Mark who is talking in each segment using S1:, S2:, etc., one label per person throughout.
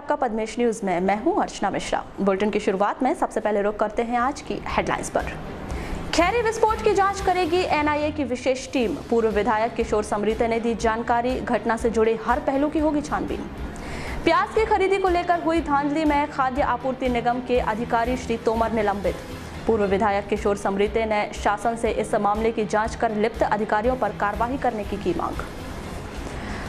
S1: आपका पद्मेश न्यूज में मैं हूं अर्चना मिश्रा। बुलेटिन की शुरुआत में सबसे पहले रुख करते हैं आज की हेडलाइंस पर। खैरी विस्फोट की जांच करेगी एनआईए की विशेष टीम। पूर्व विधायक किशोर समरीते ने दी जानकारी। घटना से जुड़े हर पहलू की होगी छानबीन। प्याज की खरीदी को लेकर हुई धांधली में खाद्य आपूर्ति निगम के अधिकारी श्री तोमर निलंबित। पूर्व विधायक किशोर समरीते ने शासन से इस मामले की जांच कर लिप्त अधिकारियों पर कार्रवाई करने की मांग।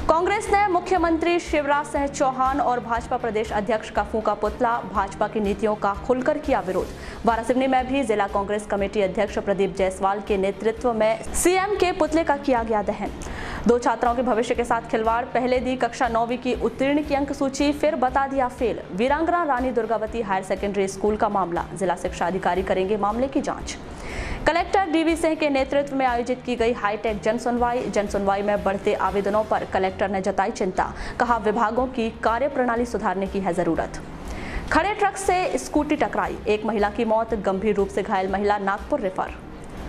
S1: कांग्रेस ने मुख्यमंत्री शिवराज सिंह चौहान और भाजपा प्रदेश अध्यक्ष का फूंका पुतला। भाजपा की नीतियों का खुलकर किया विरोध। वारासिवनी में भी जिला कांग्रेस कमेटी अध्यक्ष प्रदीप जायसवाल के नेतृत्व में सीएम के पुतले का किया गया दहन। 2 छात्राओं के भविष्य के साथ खिलवाड़। पहले दी कक्षा 9वीं की उत्तीर्ण की अंक सूची, फिर बता दिया फेल। वीरांगना Rani Durgavati higher secondary school का मामला। जिला शिक्षा अधिकारी करेंगे मामले की जांच। कलेक्टर डीवी सिंह के नेतृत्व में आयोजित की गई हाईटेक जन सुनवाई में बढ़ते आवेदनों पर कलेक्टर ने जताई चिंता। कहा विभागों की कार्यप्रणाली सुधारने की है जरूरत। खड़े ट्रक से स्कूटी टकराई, एक महिला की मौत, गंभीर रूप से घायल महिला नागपुर रेफर।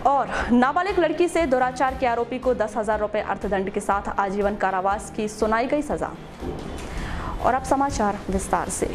S1: और नाबालिग लड़की से दुराचार के आरोपी को 10,000 रुपए अर्थदंड के साथ आजीवन कारावास की सुनाई गई सजा। और अब समाचार विस्तार से।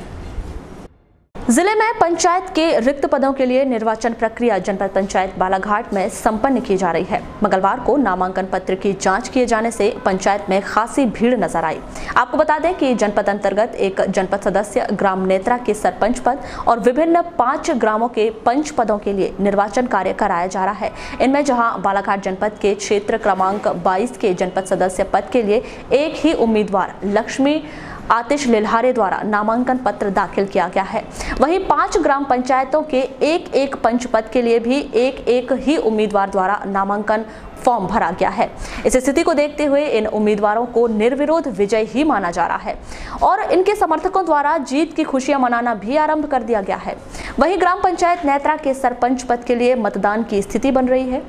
S1: जिले में पंचायत के रिक्त पदों के लिए निर्वाचन प्रक्रिया जनपद पंचायत बालाघाट में संपन्न की जा रही है। मंगलवार को नामांकन पत्र की जांच किए जाने से पंचायत में खासी भीड़ नजर आई। आपको बता दें कि जनपद अंतर्गत एक जनपद सदस्य, ग्राम नेत्रा के सरपंच पद और विभिन्न 5 ग्रामों के पंच पदों के लिए निर्वाचन कार्य कराया जा रहा है। इनमें जहां बालाघाट जनपद के क्षेत्र क्रमांक 22 के जनपद सदस्य पद के लिए एक ही उम्मीदवार लक्ष्मी आतिश लिल्हारे द्वारा नामांकन पत्र दाखिल किया गया है। वहीं 5 ग्राम पंचायतों के एक पंच पद के लिए भी एक ही उम्मीदवार द्वारा नामांकन फॉर्म भरा गया है। इस स्थिति को देखते हुए इन उम्मीदवारों को निर्विरोध विजय ही माना जा रहा है और इनके समर्थकों द्वारा जीत की खुशियां मनाना भी आरंभ कर दिया गया है। वहीं ग्राम पंचायत नेत्रा के सरपंच पद के लिए मतदान की स्थिति बन रही है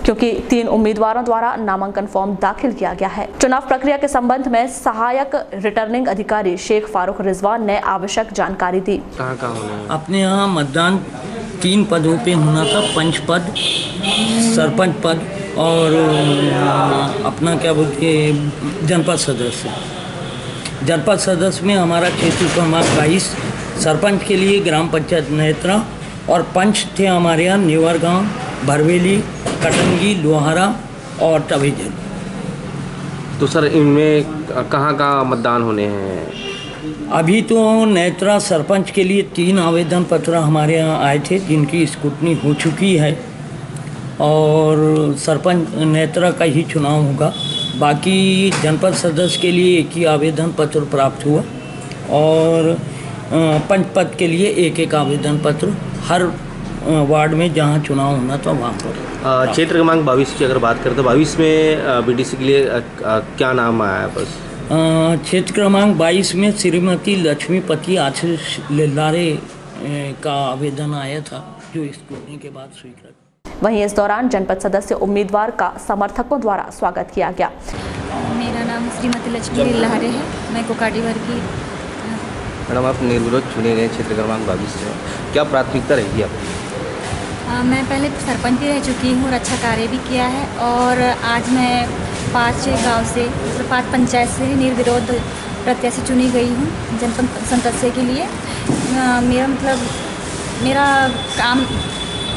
S1: क्योंकि 3 उम्मीदवारों द्वारा नामांकन फॉर्म दाखिल किया गया है। चुनाव प्रक्रिया के संबंध में सहायक रिटर्निंग अधिकारी शेख फारूक रिजवान ने आवश्यक जानकारी दी।
S2: अपने यहाँ मतदान 3 पदों पे होना था, पंच पद, सरपंच पद और अपना क्या बोलते जनपद सदस्य। जनपद सदस्य में हमारा क्षेत्र क्रमांक 22, सरपंच के लिए ग्राम पंचायत नेत्रा और पंच थे हमारे यहाँ नेवर गाँव, भरवेली, कटंगी, लोहारा और टवेजल।
S3: तो सर इनमें कहाँ मतदान होने हैं?
S2: अभी तो नेत्रा सरपंच के लिए 3 आवेदन पत्र हमारे यहाँ आए थे जिनकी स्क्रूटनी हो चुकी है और सरपंच नेत्रा का ही चुनाव होगा। बाकी जनपद सदस्य के लिए एक ही आवेदन पत्र प्राप्त हुआ और पंच पद के लिए एक आवेदन पत्र हर वार्ड में जहाँ चुनाव होना था वहाँ पर।
S3: क्षेत्र क्रमांक 22 की अगर बात करें तो 22 में बीडीसी के लिए क्या नाम आया है? बस
S2: क्षेत्र क्रमांक 22 में श्रीमती लक्ष्मीपति आतिश लिल्हारे का आवेदन आया था जो स्क्रूटनी के बाद स्वीकृत।
S1: वहीं इस दौरान जनपद सदस्य उम्मीदवार का समर्थकों द्वारा स्वागत किया गया।
S4: मेरा नाम श्रीमती लक्ष्मी लिल्हारे है, मैं कोकाटीवर की।
S3: मैडम आप निर्विरोध चुने गए क्षेत्र क्रमांक 22 से, क्या प्राथमिकता रहेगी आपकी?
S4: मैं पहले सरपंच भी रह चुकी हूँ और अच्छा कार्य भी किया है और आज मैं 5 गांव से 5 पंचायत से निर्विरोध प्रत्याशी चुनी गई हूँ जनपद सदस्य के लिए। मेरा काम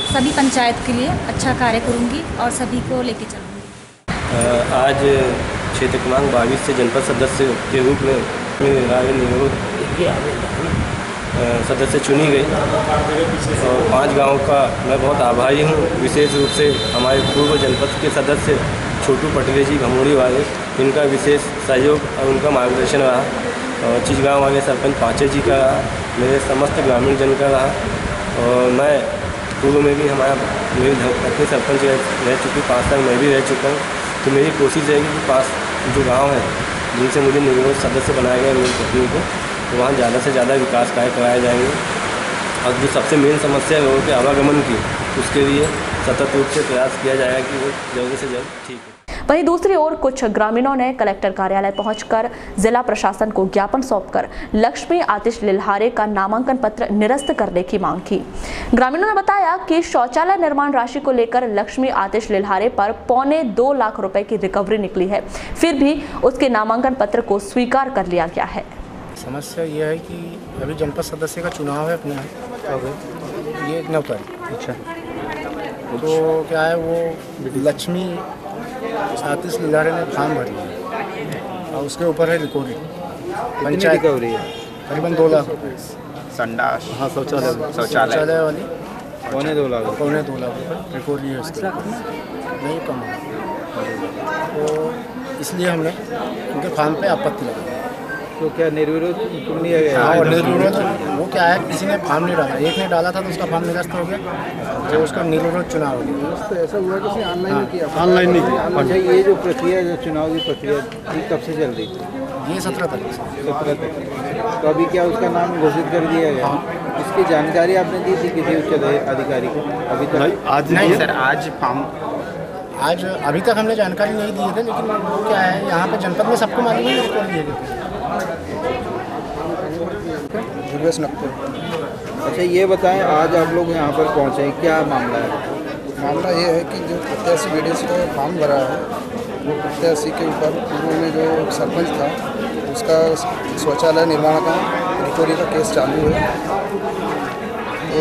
S4: सभी पंचायत के लिए अच्छा कार्य करूँगी और सभी को लेके चलूँगी।
S5: आज क्षेत्र क्रमांक 22 से जनपद सदस्य के रूप में निर्विरोध सदस्य चुनी गई और 5 गाँव का मैं बहुत आभारी हूँ। विशेष रूप से हमारे पूर्व जनपद के सदस्य छोटू पटले जी भमोड़ी वाले, इनका विशेष सहयोग और उनका मार्गदर्शन रहा और चीज गाँव वाले सरपंच पाचे जी का रहा, मेरे समस्त ग्रामीण जन का रहा। और मैं पूर्व में भी मेरी धर्मपत्नी सरपंच रह चुकी, 5 साल मैं भी रह चुका हूँ। तो मेरी कोशिश रहेगी कि 5 जो गाँव हैं जिनसे मुझे निर्विरोध सदस्य बनाया गया मेरी पत्नी को, तो वहाँ ज़्यादा से ज़्यादा विकास कार्य कराए जाएंगे। और जो सबसे मेन समस्या है लोगों के आवागमन की, उसके लिए सतत रूप से प्रयास किया जाएगा कि वो जल्द से जल्द ठीक है।
S1: वहीं दूसरी ओर कुछ ग्रामीणों ने कलेक्टर कार्यालय पहुंचकर जिला प्रशासन को ज्ञापन सौंपकर लक्ष्मी आतिश लिल्हारे का नामांकन पत्र निरस्त करने की मांग की। ग्रामीणों ने बताया कि शौचालय निर्माण राशि को लेकर लक्ष्मी आतिश लिल्हारे पर 2.25 लाख रुपए की रिकवरी निकली है, फिर भी उसके नामांकन पत्र को स्वीकार कर लिया गया है।
S6: समस्या ये है कि अभी जनपद सदस्य का चुनाव है अपने यहाँ, ये 9 तारीख।
S3: अच्छा।
S6: तो क्या है, वो लक्ष्मी सातिश लिलारे ने फॉर्म भरी है और उसके ऊपर है रिकवरी। पंचायत
S3: रिकवरी है
S6: करीबन 2 लाख रुपये।
S3: संडास,
S6: हाँ, शौचालय वाली
S3: 2.25 लाख।
S6: 2.25 लाख रुपये रिकवरी है उसके नहीं कम है। तो इसलिए हमने उनके फॉर्म पे आपत्ति लगाई।
S3: तो क्या निर्विरोध चुन लिया गया?
S6: हाँ, और निर्विरोध वो क्या है, किसी ने फॉर्म नहीं डाला, एक ने डाला था तो उसका फॉर्म निरस्त हो गया, तो उसका निर्विरोध चुनाव हो गया।
S3: तो ऐसा हुआ कि ऑनलाइन नहीं किया?
S6: ऑनलाइन नहीं किया।
S3: अच्छा, ये जो प्रक्रिया, जो चुनाव की प्रक्रिया ये कब से चल रही थी?
S6: ये 17 तारीख से।
S3: 17 तक। तो अभी क्या उसका नाम घोषित कर दिया गया?
S6: हाँ।
S3: इसकी जानकारी आपने दी थी किसी उच्च अधिकारी को? अभी तक
S6: आज नहीं सर,
S3: आज
S6: अभी तक हमने जानकारी नहीं दी थे, लेकिन वो क्या है, यहाँ पे जनपद में सबको मालूम है रिकॉर्ड दिए गए।
S3: अच्छा, ये बताएं, आज आप लोग यहाँ पर पहुँचे हैं, क्या मामला है?
S7: मामला ये है कि जो प्रत्याशी बीडीसी का फॉर्म भरा है, वो प्रत्याशी के ऊपर पूर्व में जो सरपंच था उसका शौचालय निर्माण का रिकवरी का केस चालू है। तो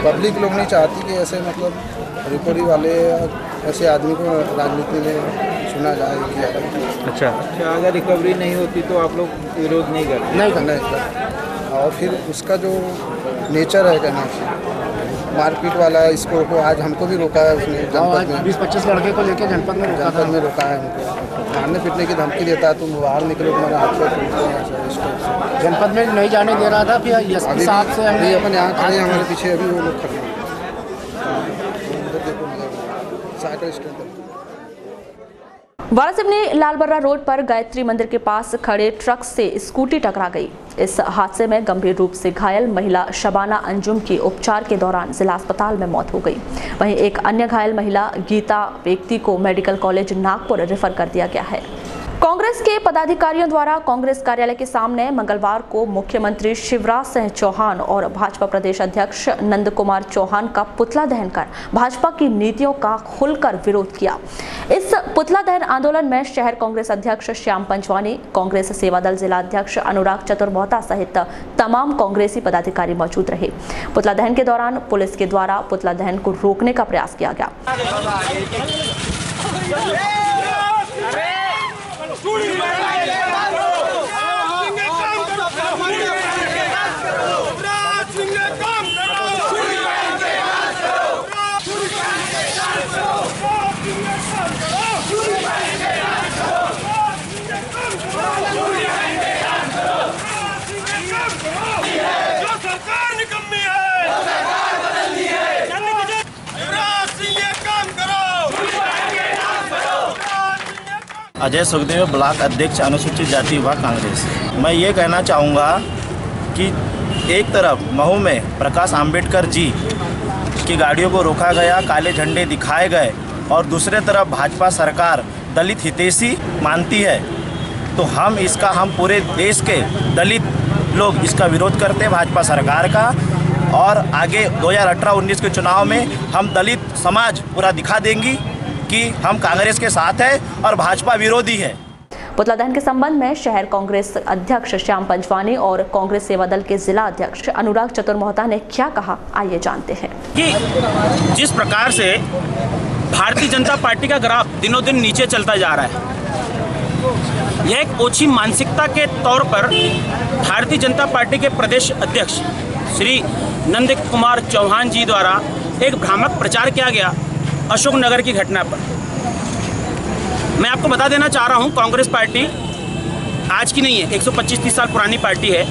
S7: पब्लिक लोग नहीं चाहती कि ऐसे मतलब रिकवरी वाले ऐसे आदमी को राजनीति में चुना जाए, किया जाए।
S3: अच्छा, अगर रिकवरी नहीं होती तो आप लोग विरोध नहीं करते?
S7: नहीं करना इसका। और फिर उसका जो नेचर है, कहना मारपीट वाला, इसको को आज हमको भी रोका है उसने जनपद में।
S6: 20-25 लड़के को लेकर जनपद में
S7: रोका है हमको, मारने पीटने की धमकी देता है, तुम बाहर निकलो, तुम्हारा हाथ पे।
S6: जनपद में नहीं जाने दे रहा था। फिर एसपी साहब से
S7: हमने अपन यहाँ खड़े, हमारे पीछे अभी वो लोग खड़े हैं।
S1: वारासिवनी लालबर्रा रोड पर गायत्री मंदिर के पास खड़े ट्रक से स्कूटी टकरा गई। इस हादसे में गंभीर रूप से घायल महिला शबाना अंजुम की उपचार के दौरान जिला अस्पताल में मौत हो गई। वहीं एक अन्य घायल महिला गीता व्यक्ति को मेडिकल कॉलेज नागपुर रेफर कर दिया गया है। कांग्रेस के पदाधिकारियों द्वारा कांग्रेस कार्यालय के सामने मंगलवार को मुख्यमंत्री शिवराज सिंह चौहान और भाजपा प्रदेश अध्यक्ष नंद कुमार चौहान का पुतला दहन कर भाजपा की नीतियों का खुलकर विरोध किया। इस पुतला दहन आंदोलन में शहर कांग्रेस अध्यक्ष श्याम पंचवानी, कांग्रेस सेवा दल जिला अध्यक्ष अनुराग चतुर्मोहता सहित तमाम कांग्रेसी पदाधिकारी मौजूद रहे। पुतला दहन के दौरान पुलिस के द्वारा पुतला दहन को रोकने का प्रयास किया गया।
S8: अजय सुखदेव, ब्लॉक अध्यक्ष, अनुसूचित जाति विभाग, कांग्रेस। मैं ये कहना चाहूँगा कि एक तरफ महू में प्रकाश आंबेडकर जी की गाड़ियों को रोका गया, काले झंडे दिखाए गए, और दूसरे तरफ भाजपा सरकार दलित हितैषी मानती है, तो हम पूरे देश के दलित लोग इसका विरोध करते हैं, भाजपा सरकार का। और आगे 2018-19 के चुनाव में हम दलित समाज पूरा दिखा देंगी कि हम कांग्रेस के साथ हैं और भाजपा विरोधी है।
S1: पुतला दहन के संबंध में शहर कांग्रेस अध्यक्ष श्याम पंचवानी और कांग्रेस सेवा दल के जिला अध्यक्ष अनुराग चतुर्मोहता ने क्या कहा, आइए जानते हैं।
S9: कि जिस प्रकार से भारतीय जनता पार्टी का ग्राफ दिनों दिन नीचे चलता जा रहा है, यह एक ओछी मानसिकता के तौर पर भारतीय जनता पार्टी के प्रदेश अध्यक्ष श्री नंद कुमार चौहान जी द्वारा एक भ्रामक प्रचार किया गया अशोकनगर की घटना पर। मैं आपको बता देना चाह रहा हूं, कांग्रेस पार्टी आज की नहीं है, 125-30 साल पुरानी पार्टी है।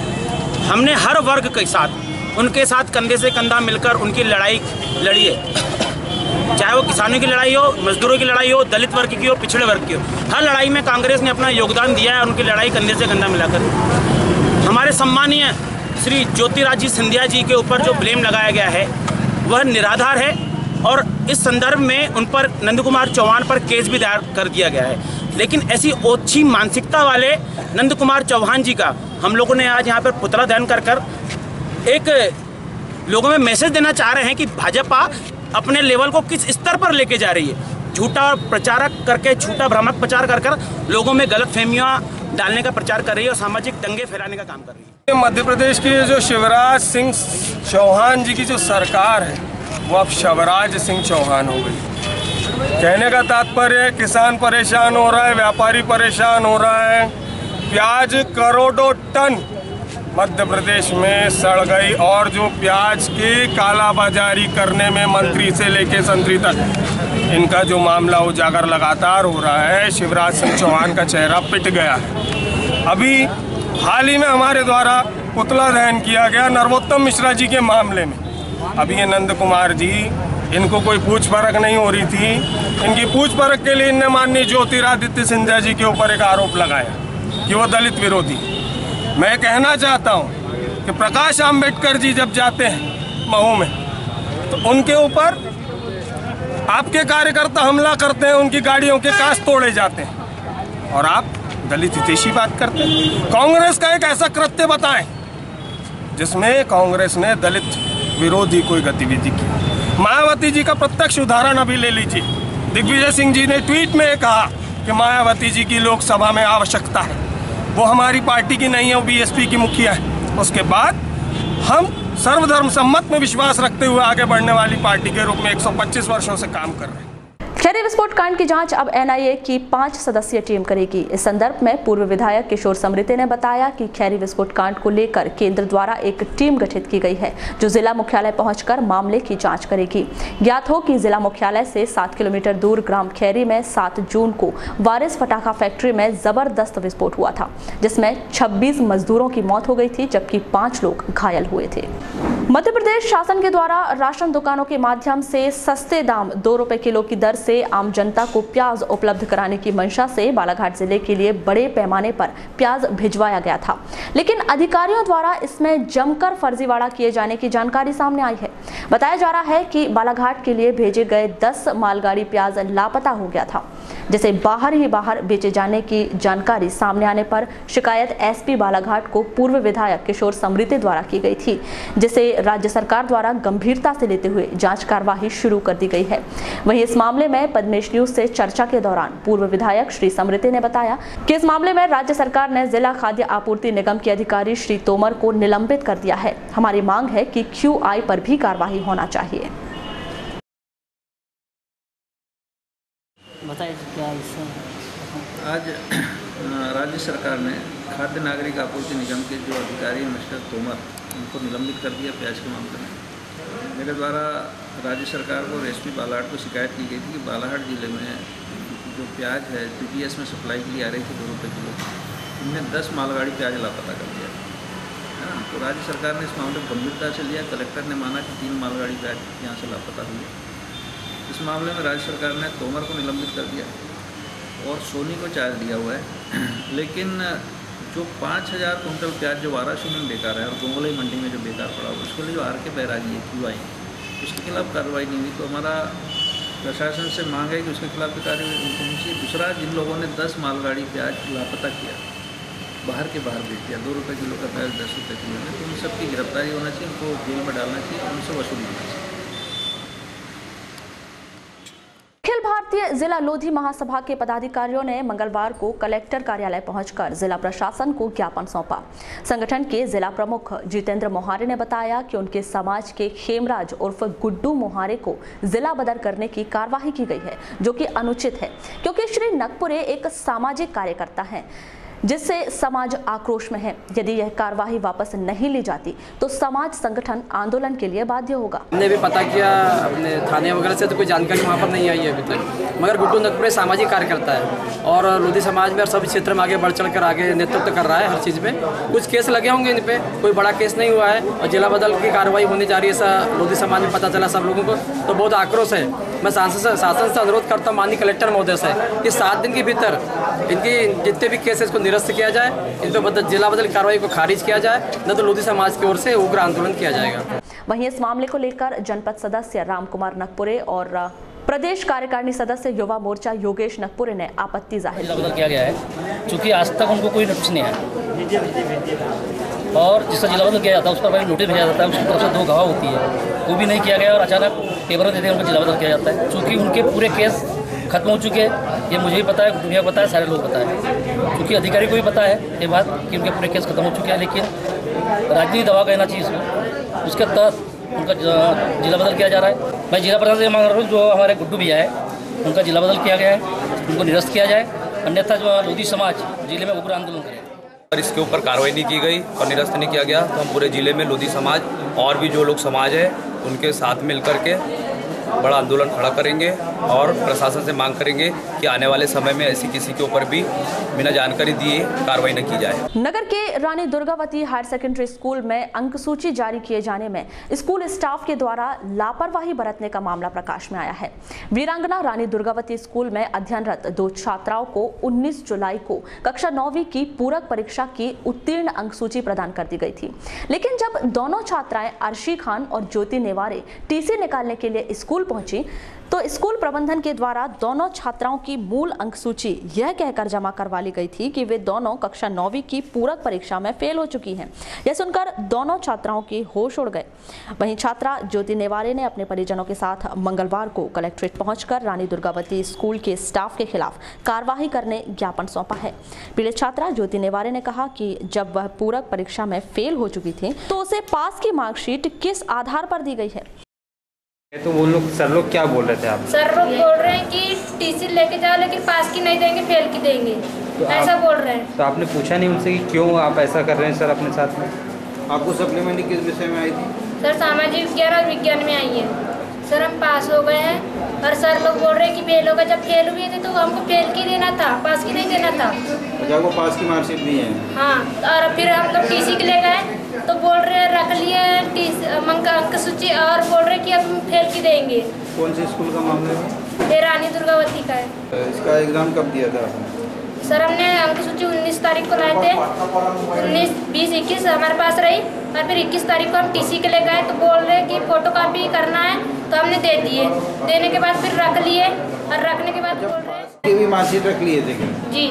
S9: हमने हर वर्ग के साथ, उनके साथ कंधे से कंधा मिलकर उनकी लड़ाई लड़ी है, चाहे वो किसानों की लड़ाई हो, मजदूरों की लड़ाई हो, दलित वर्ग की हो, पिछड़े वर्ग की हो। हर लड़ाई में कांग्रेस ने अपना योगदान दिया है और उनकी लड़ाई कंधे से कंधा मिलाकर। हमारे सम्मानीय श्री ज्योतिरादित्य सिंधिया जी के ऊपर जो ब्लेम लगाया गया है वह निराधार है, और इस संदर्भ में उन पर नंद कुमार चौहान पर केस भी दायर कर दिया गया है। लेकिन ऐसी ओछी मानसिकता वाले नंद कुमार चौहान जी का हम लोगों ने आज यहाँ पर पुतला दहन कर एक लोगों में मैसेज देना चाह रहे हैं कि भाजपा अपने लेवल को किस स्तर पर लेके जा रही है। झूठा प्रचारक करके, झूठा भ्रामक प्रचार कर लोगों में गलतफहमियाँ डालने का प्रचार कर रही है और सामाजिक दंगे फैलाने का काम कर रही है।
S10: मध्य प्रदेश की जो शिवराज सिंह चौहान जी की जो सरकार है वो अब शिवराज सिंह चौहान हो गई। कहने का तात्पर्य, किसान परेशान हो रहा है, व्यापारी परेशान हो रहा है। प्याज करोड़ों टन मध्य प्रदेश में सड़ गई और जो प्याज की कालाबाजारी करने में मंत्री से लेके संतरी तक इनका जो मामला उजागर लगातार हो रहा है, शिवराज सिंह चौहान का चेहरा पिट गया है। अभी हाल ही में हमारे द्वारा पुतला दहन किया गया नरोत्तम मिश्रा जी के मामले में। अभी ये नंद कुमार जी, इनको कोई पूछ परख नहीं हो रही थी। इनकी पूछ परख के लिए इनने माननीय ज्योतिरादित्य सिंधिया जी के ऊपर एक आरोप लगाया कि वो दलित विरोधी। मैं कहना चाहता हूँ कि प्रकाश आंबेडकर जी जब जाते हैं महू में तो उनके ऊपर आपके कार्यकर्ता हमला करते हैं, उनकी गाड़ियों के कांच तोड़े जाते हैं और आप दलित हितैषी बात करते हैं। कांग्रेस का एक ऐसा कृत्य बताएं जिसमें कांग्रेस ने दलित विरोधी कोई गतिविधि की। मायावती जी का प्रत्यक्ष उदाहरण अभी ले लीजिए। दिग्विजय सिंह जी ने ट्वीट में कहा कि मायावती जी की लोकसभा में आवश्यकता है, वो हमारी पार्टी की नहीं है, वो बीएसपी की मुखिया है। उसके बाद हम सर्वधर्म सम्मत में विश्वास रखते हुए आगे बढ़ने वाली पार्टी के रूप में 125 वर्षों से काम कर रहे हैं।
S1: खैरी विस्फोट कांड की जांच अब एनआईए की 5 सदस्यीय टीम करेगी। इस संदर्भ में पूर्व विधायक किशोर समृद्धि ने बताया कि खैरी विस्फोट कांड को लेकर केंद्र द्वारा एक टीम गठित की गई है जो जिला मुख्यालय पहुंचकर मामले की जांच करेगी। ज्ञात हो कि जिला मुख्यालय से 7 किलोमीटर दूर ग्राम खैरी में 7 जून को वारिस पटाखा फैक्ट्री में जबरदस्त विस्फोट हुआ था, जिसमें 26 मजदूरों की मौत हो गई थी जबकि 5 लोग घायल हुए थे। मध्य प्रदेश शासन के द्वारा राशन दुकानों के माध्यम से सस्ते दाम 2 रुपए किलो की दर से आम जनता को प्याज उपलब्ध कराने की मंशा से बालाघाट जिले के लिए बड़े पैमाने पर प्याज भिजवाया गया था, लेकिन अधिकारियों द्वारा इसमें जमकर फर्जीवाड़ा किए जाने की जानकारी सामने आई है। बताया जा रहा है कि बालाघाट के लिए भेजे गए 10 मालगाड़ी प्याज लापता हो गया था, जिसे बाहर ही बाहर बेचे जाने की जानकारी सामने आने पर शिकायत एसपी बालाघाट को पूर्व विधायक किशोर समृद्धि द्वारा की गई थी, जिसे राज्य सरकार द्वारा गंभीरता से लेते हुए जांच कार्यवाही शुरू कर दी गई है। वहीं इस मामले में पद्मेश न्यूज से चर्चा के दौरान पूर्व विधायक श्री समृद्धि ने बताया कि इस मामले में राज्य सरकार ने जिला खाद्य आपूर्ति निगम के अधिकारी श्री तोमर को निलंबित कर दिया है। हमारी मांग है कि QI पर भी कार्रवाई होना चाहिए।
S11: आज राज्य सरकार ने खाद्य नागरिक आपूर्ति निगम के जो अधिकारी मिस्टर तोमर, उनको निलंबित कर दिया प्याज के मामले में। मेरे द्वारा राज्य सरकार को और एसपी बालाघाट को शिकायत की गई थी कि बालाघाट जिले में जो प्याज है PTS में सप्लाई के लिए आ रही थी 2 रुपये किलो, इनमें 10 मालगाड़ी प्याज लापता कर दिया है ना। तो राज्य सरकार ने इस मामले को गंभीरता से लिया। कलेक्टर ने माना कि 3 मालगाड़ी प्याज यहाँ से लापता हुई है। इस मामले में राज्य सरकार ने तोमर को निलंबित कर दिया और सोनी को चार्ज दिया हुआ है। लेकिन जो 5000 कुंटल प्याज जो वाराणसी में बेकार है और गोंगलई मंडी में जो बेकार पड़ा हुआ, उसके लिए जो RK बैरागी है QI, उसके खिलाफ कार्रवाई नहीं हुई। तो हमारा प्रशासन से मांग है कि उसके खिलाफ भी कार्रवाई होनी चाहिए। दूसरा, जिन लोगों ने 10 मालगाड़ी प्याज लापता किया, बाहर के बाहर बेच दिया, 2 रुपये किलो का प्याज 10 रुपये किलो में, तो उन सबकी गिरफ्तारी होना चाहिए, उनको जेल में डालना चाहिए, उनसे वसूली होना चाहिए।
S1: अखिल भारतीय जिला लोधी महासभा के पदाधिकारियों ने मंगलवार को कलेक्टर कार्यालय पहुंचकर जिला प्रशासन को ज्ञापन सौंपा। संगठन के जिला प्रमुख जितेंद्र मोहारे ने बताया कि उनके समाज के खेमराज उर्फ गुड्डू मोहारे को जिला बदर करने की कार्यवाही की गई है, जो कि अनुचित है, क्योंकि श्री नकपुरे एक सामाजिक कार्यकर्ता हैं जिससे समाज आक्रोश में है। यदि यह कार्यवाही वापस नहीं ली जाती तो समाज संगठन आंदोलन के लिए बाध्य होगा।
S12: हमने भी पता किया अपने थाने वगैरह से, तो कोई जानकारी वहाँ पर नहीं आई है अभी तक। मगर गुड्डू नकपुरे सामाजिक कार्यकर्ता है और लोधी समाज में और सभी क्षेत्र में आगे बढ़ चढ़ कर आगे नेतृत्व कर रहा है हर चीज़ में। कुछ केस लगे होंगे इन पे, कोई बड़ा केस नहीं हुआ है और जिला बदल की कार्रवाई होने जा रही है, ऐसा लोधी समाज में पता चला सब लोगों को, तो बहुत आक्रोश है। मैं शासन से अनुरोध करता हूँ माननीय कलेक्टर महोदय से कि 7 दिन के भीतर इनकी जितने भी केसेस को निरस्त किया जाए, इन पर जिला बदल कार्रवाई को खारिज किया जाए, न तो लोधी समाज की ओर से उग्र आंदोलन किया जाएगा।
S1: वहीं इस मामले को लेकर जनपद सदस्य राम कुमार नकपुरे और प्रदेश कार्यकारिणी सदस्य युवा मोर्चा योगेश नकपुरे ने आपत्ति जाहिर
S13: जिला बदल किया गया है, क्योंकि आज तक उनको कोई नोटिस नहीं आया और जिसका जिला बदल किया जाता है उस पर नोटिस भेजा जाता है, उसकी तरफ से 2 गवाह होती है, वो भी नहीं किया गया और अचानक पेपर देते उनको जिला बदल किया जाता है। चूँकि उनके पूरे केस खत्म हो चुके हैं। ये मुझे भी पता है, दुनिया को पता है, सारे लोग पता है, क्योंकि अधिकारी को भी पता है ये बात कि उनके पूरे केस खत्म हो चुके हैं। लेकिन राजनीति दबाव कहना चाहिए इसको, उसके तहत उनका जिला बदल किया जा रहा है। मैं जिला प्रशासन से मांग रहा हूँ, जो हमारे गुड्डू भैया है उनका जिला बदल किया गया है, उनको निरस्त किया जाए, अन्यथा जो लोधी समाज जिले में उग्र आंदोलन करे।
S14: अगर इसके ऊपर कार्रवाई नहीं की गई और निरस्त नहीं किया गया तो हम पूरे ज़िले में लोधी समाज और भी जो लोग समाज है उनके साथ मिल करके बड़ा आंदोलन खड़ा करेंगे और प्रशासन से मांग करेंगे कि आने वाले समय में ऐसी किसी के ऊपर भी बिना जानकारी दिए कार्रवाई न की जाए।
S1: नगर के Rani Durgavati higher secondary school में अंक सूची जारी किए जाने में स्कूल स्टाफ के द्वारा लापरवाही बरतने का मामला प्रकाश में आया है। वीरांगना रानी दुर्गावती स्कूल में अध्ययनरत 2 छात्राओं को 19 जुलाई को कक्षा 9वीं की पूरक परीक्षा की उत्तीर्ण अंक सूची प्रदान कर दी गई थी। लेकिन जब दोनों छात्राएं अर्शी खान और ज्योति नेवारे टीसी निकालने के लिए स्कूल पहुंची तो स्कूल प्रबंधन के द्वारा दोनों छात्राओं की मूल अंक सूची यह कहकर जमा करवा ली गई थी कि वे दोनों कक्षा 9वीं की पूरक परीक्षा में फेल हो चुकी हैं। यह सुनकर दोनों छात्राओं की होश उड़ गए। वहीं छात्रा ज्योति नेवारे ने अपने परिजनों के साथ मंगलवार को कलेक्ट्रेट पहुंचकर रानी दुर्गावती स्कूल के स्टाफ के खिलाफ कार्रवाई करने ज्ञापन सौंपा है। पीड़ित छात्रा ज्योति नेवारे ने कहा कि जब वह पूरक परीक्षा में फेल हो चुकी थी तो उसे पास की मार्कशीट किस आधार पर दी गई है।
S15: तो वो लोग सर लोग क्या बोल रहे थे आप?
S16: सर लोग बोल रहे हैं कि टीसी लेके जाओ लेकिन पास की नहीं देंगे, फेल की देंगे, तो ऐसा बोल रहे हैं।
S15: तो आपने पूछा नहीं उनसे कि क्यों आप ऐसा कर रहे हैं सर अपने साथ में? आपको सप्लीमेंट्री किस विषय में आई थी?
S16: सर सामाजिक विज्ञान और विज्ञान में आई है। सर हम पास हो गए हैं और सर लोग बोल रहे हैं कि फेल होगा। जब फेल हुए थे तो हमको फेल की देना था, पास की नहीं देना था।
S15: अच्छा, वो पास की मार्कशीट दी है?
S16: हाँ, और फिर हम लोग टीसी के ले गए तो बोल रहे हैं रख लिए अंक सूची और बोल रहे कि अब फेल की देंगे।
S15: कौन से स्कूल का मामला है?
S16: ये रानी दुर्गावती का है।
S15: इसका एग्जाम कब दिया था आपने?
S16: सर हमने अंक सूची 19 तारीख को लाए थे, 19, 20, 21 हमारे पास रही और फिर 21 तारीख को हम टीसी के ले गए तो बोल रहे कि फोटोकॉपी करना है तो हमने दे दिए। देने के बाद फिर रख लिए और रखने के बाद बोल रहे
S15: हैं मार्कशीट रख लिए थे
S16: जी,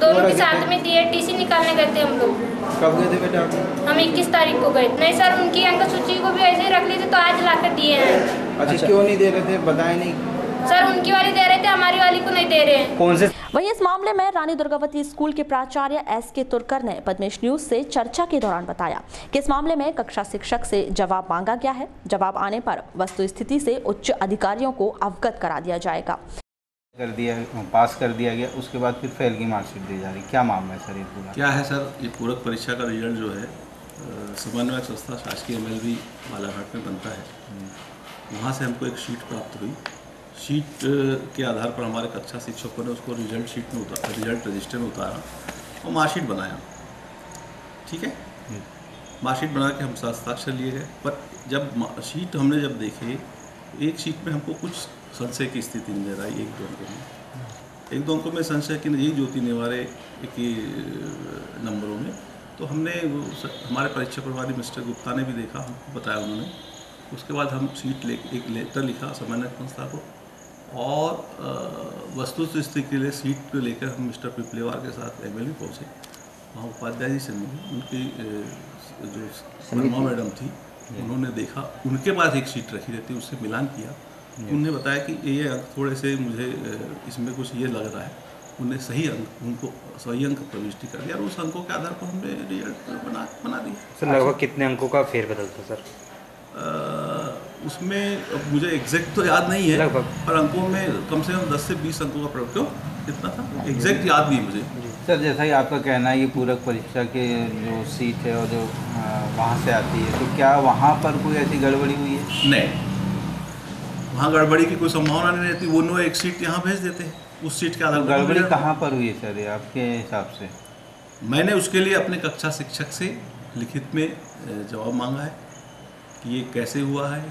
S16: दोनों के साथ में दिए। टीसी निकालने गए थे हम लोग।
S15: कब गए थे बेटा?
S16: हम 21 तारीख को गए। नहीं सर, उनकी अंक सूची को भी ऐसे ही रख लिए थे तो आज लाकर दिए हैं।
S15: अच्छा, क्यों नहीं दे रहे थे, बताए नहीं?
S16: सर उनकी वाली दे रहे थे, हमारी वाली को नहीं दे रहे हैं।
S15: कौन से?
S1: वहीं इस मामले में रानी दुर्गावती स्कूल के प्राचार्य एस.के. तुर्कर ने पद्मेश न्यूज से चर्चा के दौरान बताया कि इस मामले में कक्षा शिक्षक से जवाब मांगा गया है। जवाब आने पर वस्तुस्थिति से उच्च अधिकारियों को अवगत करा दिया जाएगा।
S15: कर दिया, पास कर दिया गया, उसके बाद फिर फेल की मार्कशीट दी जा रही, क्या मामला है सर? ये पूरा
S17: क्या है सर? ये पूरक परीक्षा का रिजल्ट जो है समन्वयक संस्था शासकीय MLV बालाघाट में बनता है, वहाँ से हमको एक शीट प्राप्त हुई। शीट के आधार पर हमारे कक्षा शिक्षकों ने उसको रिजल्ट शीट में उतारा, रिजल्ट रजिस्टर में उतारा और मार्कशीट बनाया। ठीक है, मार्कशीट बना के हम हस्ताक्षर लिए गए। पर जब शीट हमने जब देखे, एक शीट में हमको कुछ संशय की स्थिति नजर आई। एक दो अंकों में संशय कि यही ज्योति नेवारे के नंबरों में। तो हमने हमारे परीक्षा प्रभारी मिस्टर गुप्ता ने भी देखा, हमको बताया उन्होंने। उसके बाद हम शीट एक लेटर लिखा समन्वय संस्था को और वस्तुस्थिति के लिए सीट को लेकर हम मिस्टर पिपलेवार के साथ MLV पहुँचे। वहाँ उपाध्याय जी से मिले, उनकी जो शर्मा मैडम थी उन्होंने देखा, उनके पास एक शीट रखी रहती, उससे मिलान किया। उन्होंने बताया कि ये अंक थोड़े से मुझे इसमें कुछ ये लग रहा है। उन्हें सही अंक, उनको सही अंक प्रविष्टि कर दिया और उस अंकों के आधार पर हमने रिजल्ट बना दिया।
S15: सर लगभग कितने अंकों का फेरबदल था सर?
S17: उसमें मुझे एग्जैक्ट तो याद नहीं है, पर अंकों में कम से कम 10 से 20 अंकों का प्रयोग। क्यों कितना था एग्जैक्ट याद नहीं मुझे।
S15: सर जैसा ही आपका कहना है, ये पूरक परीक्षा के जो सीट है और जो वहाँ से आती है, तो क्या वहाँ पर कोई ऐसी गड़बड़ी हुई है?
S17: नहीं, वहाँ गड़बड़ी की कोई संभावना नहीं रहती। वो नो एक सीट यहाँ भेज देते हैं, उस सीट के आधार पर।
S15: गड़बड़ी कहाँ पर हुई है सर आपके हिसाब से?
S17: मैंने उसके लिए अपने कक्षा शिक्षक से लिखित में जवाब मांगा है कि ये कैसे हुआ है,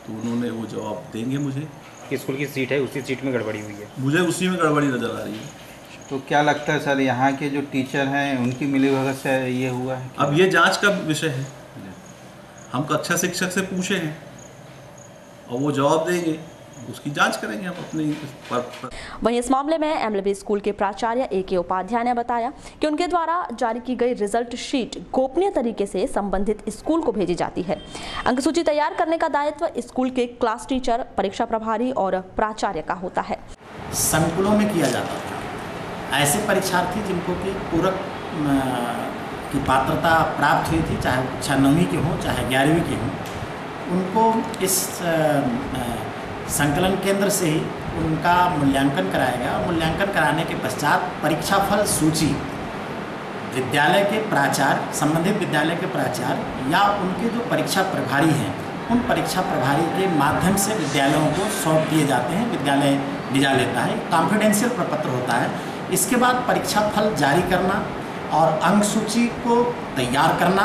S17: तो उन्होंने वो जवाब देंगे मुझे।
S15: किस स्कूल की सीट है, उसी सीट में गड़बड़ी हुई है?
S17: मुझे उसी में गड़बड़ी नज़र आ रही है।
S15: तो क्या लगता है सर, यहाँ के जो टीचर हैं उनकी मिलीभगत से ये हुआ है?
S17: अब ये जांच का विषय है। हम कक्षा शिक्षक से पूछे हैं और वो जवाब देंगे, उसकी जांच करेंगे हम अपनी।
S1: वहीं इस मामले में MLV स्कूल के प्राचार्य A.K. उपाध्याय ने बताया कि उनके द्वारा जारी की गई रिजल्ट शीट गोपनीय तरीके से संबंधित स्कूल को भेजी जाती है। अंक सूची तैयार करने का दायित्व स्कूल के क्लास टीचर, परीक्षा प्रभारी और प्राचार्य का होता है।
S18: संकुलों में किया जाता था। ऐसे परीक्षार्थी जिनको कि पूरक की पात्रता प्राप्त हुई थी, चाहे कक्षा 9वीं के हों चाहे 11वीं के हों, उनको इस संकलन केंद्र से ही उनका मूल्यांकन कराया गया। और मूल्यांकन कराने के पश्चात परीक्षाफल सूची विद्यालय के प्राचार्य, संबंधित विद्यालय के प्राचार्य या उनके जो परीक्षा प्रभारी हैं, उन परीक्षा प्रभारी के माध्यम से विद्यालयों को सौंप दिए जाते हैं। विद्यालय लिजा लेता है, कॉन्फिडेंशियल प्रपत्र होता है। इसके बाद परीक्षा फल जारी करना और अंक सूची को तैयार करना,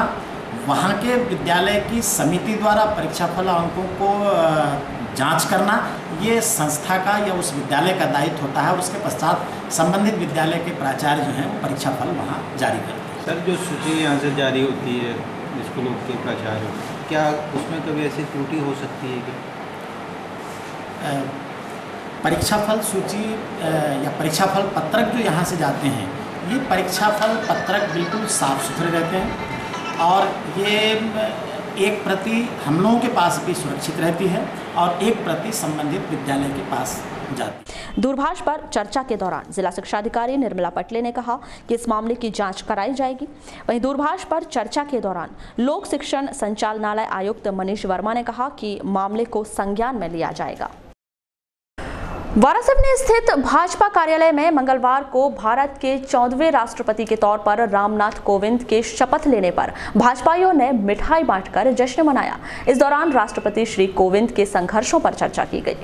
S18: वहाँ के विद्यालय की समिति द्वारा परीक्षा फल अंकों को जांच करना, ये संस्था का या उस विद्यालय का दायित्व होता है। और उसके पश्चात संबंधित विद्यालय के प्राचार्य जो हैं वो परीक्षा फल वहाँ जारी करते हैं।
S15: सर, जो सूची यहाँ से जारी होती है स्कूलों के प्राचार्य, क्या उसमें कभी ऐसी त्रुटि हो सकती है कि
S18: परीक्षाफल सूची या परीक्षाफल पत्रक जो यहाँ से जाते हैं, ये परीक्षाफल पत्रक बिल्कुल साफ़ सुथरे रहते हैं और ये एक प्रति हम लोगों के पास भी सुरक्षित रहती है और एक प्रति संबंधित विद्यालय के पास जाती है।
S1: दूरभाष पर चर्चा के दौरान जिला शिक्षा अधिकारी निर्मला पटले ने कहा कि इस मामले की जांच कराई जाएगी। वहीं दूरभाष पर चर्चा के दौरान लोक शिक्षण संचालनालय आयुक्त मनीष वर्मा ने कहा कि मामले को संज्ञान में लिया जाएगा। वारासिवनी स्थित भाजपा कार्यालय में मंगलवार को भारत के 14वें राष्ट्रपति के तौर पर रामनाथ कोविंद के शपथ लेने पर भाजपाइयों ने मिठाई बांटकर जश्न मनाया। इस दौरान राष्ट्रपति श्री कोविंद के संघर्षों पर चर्चा की गई।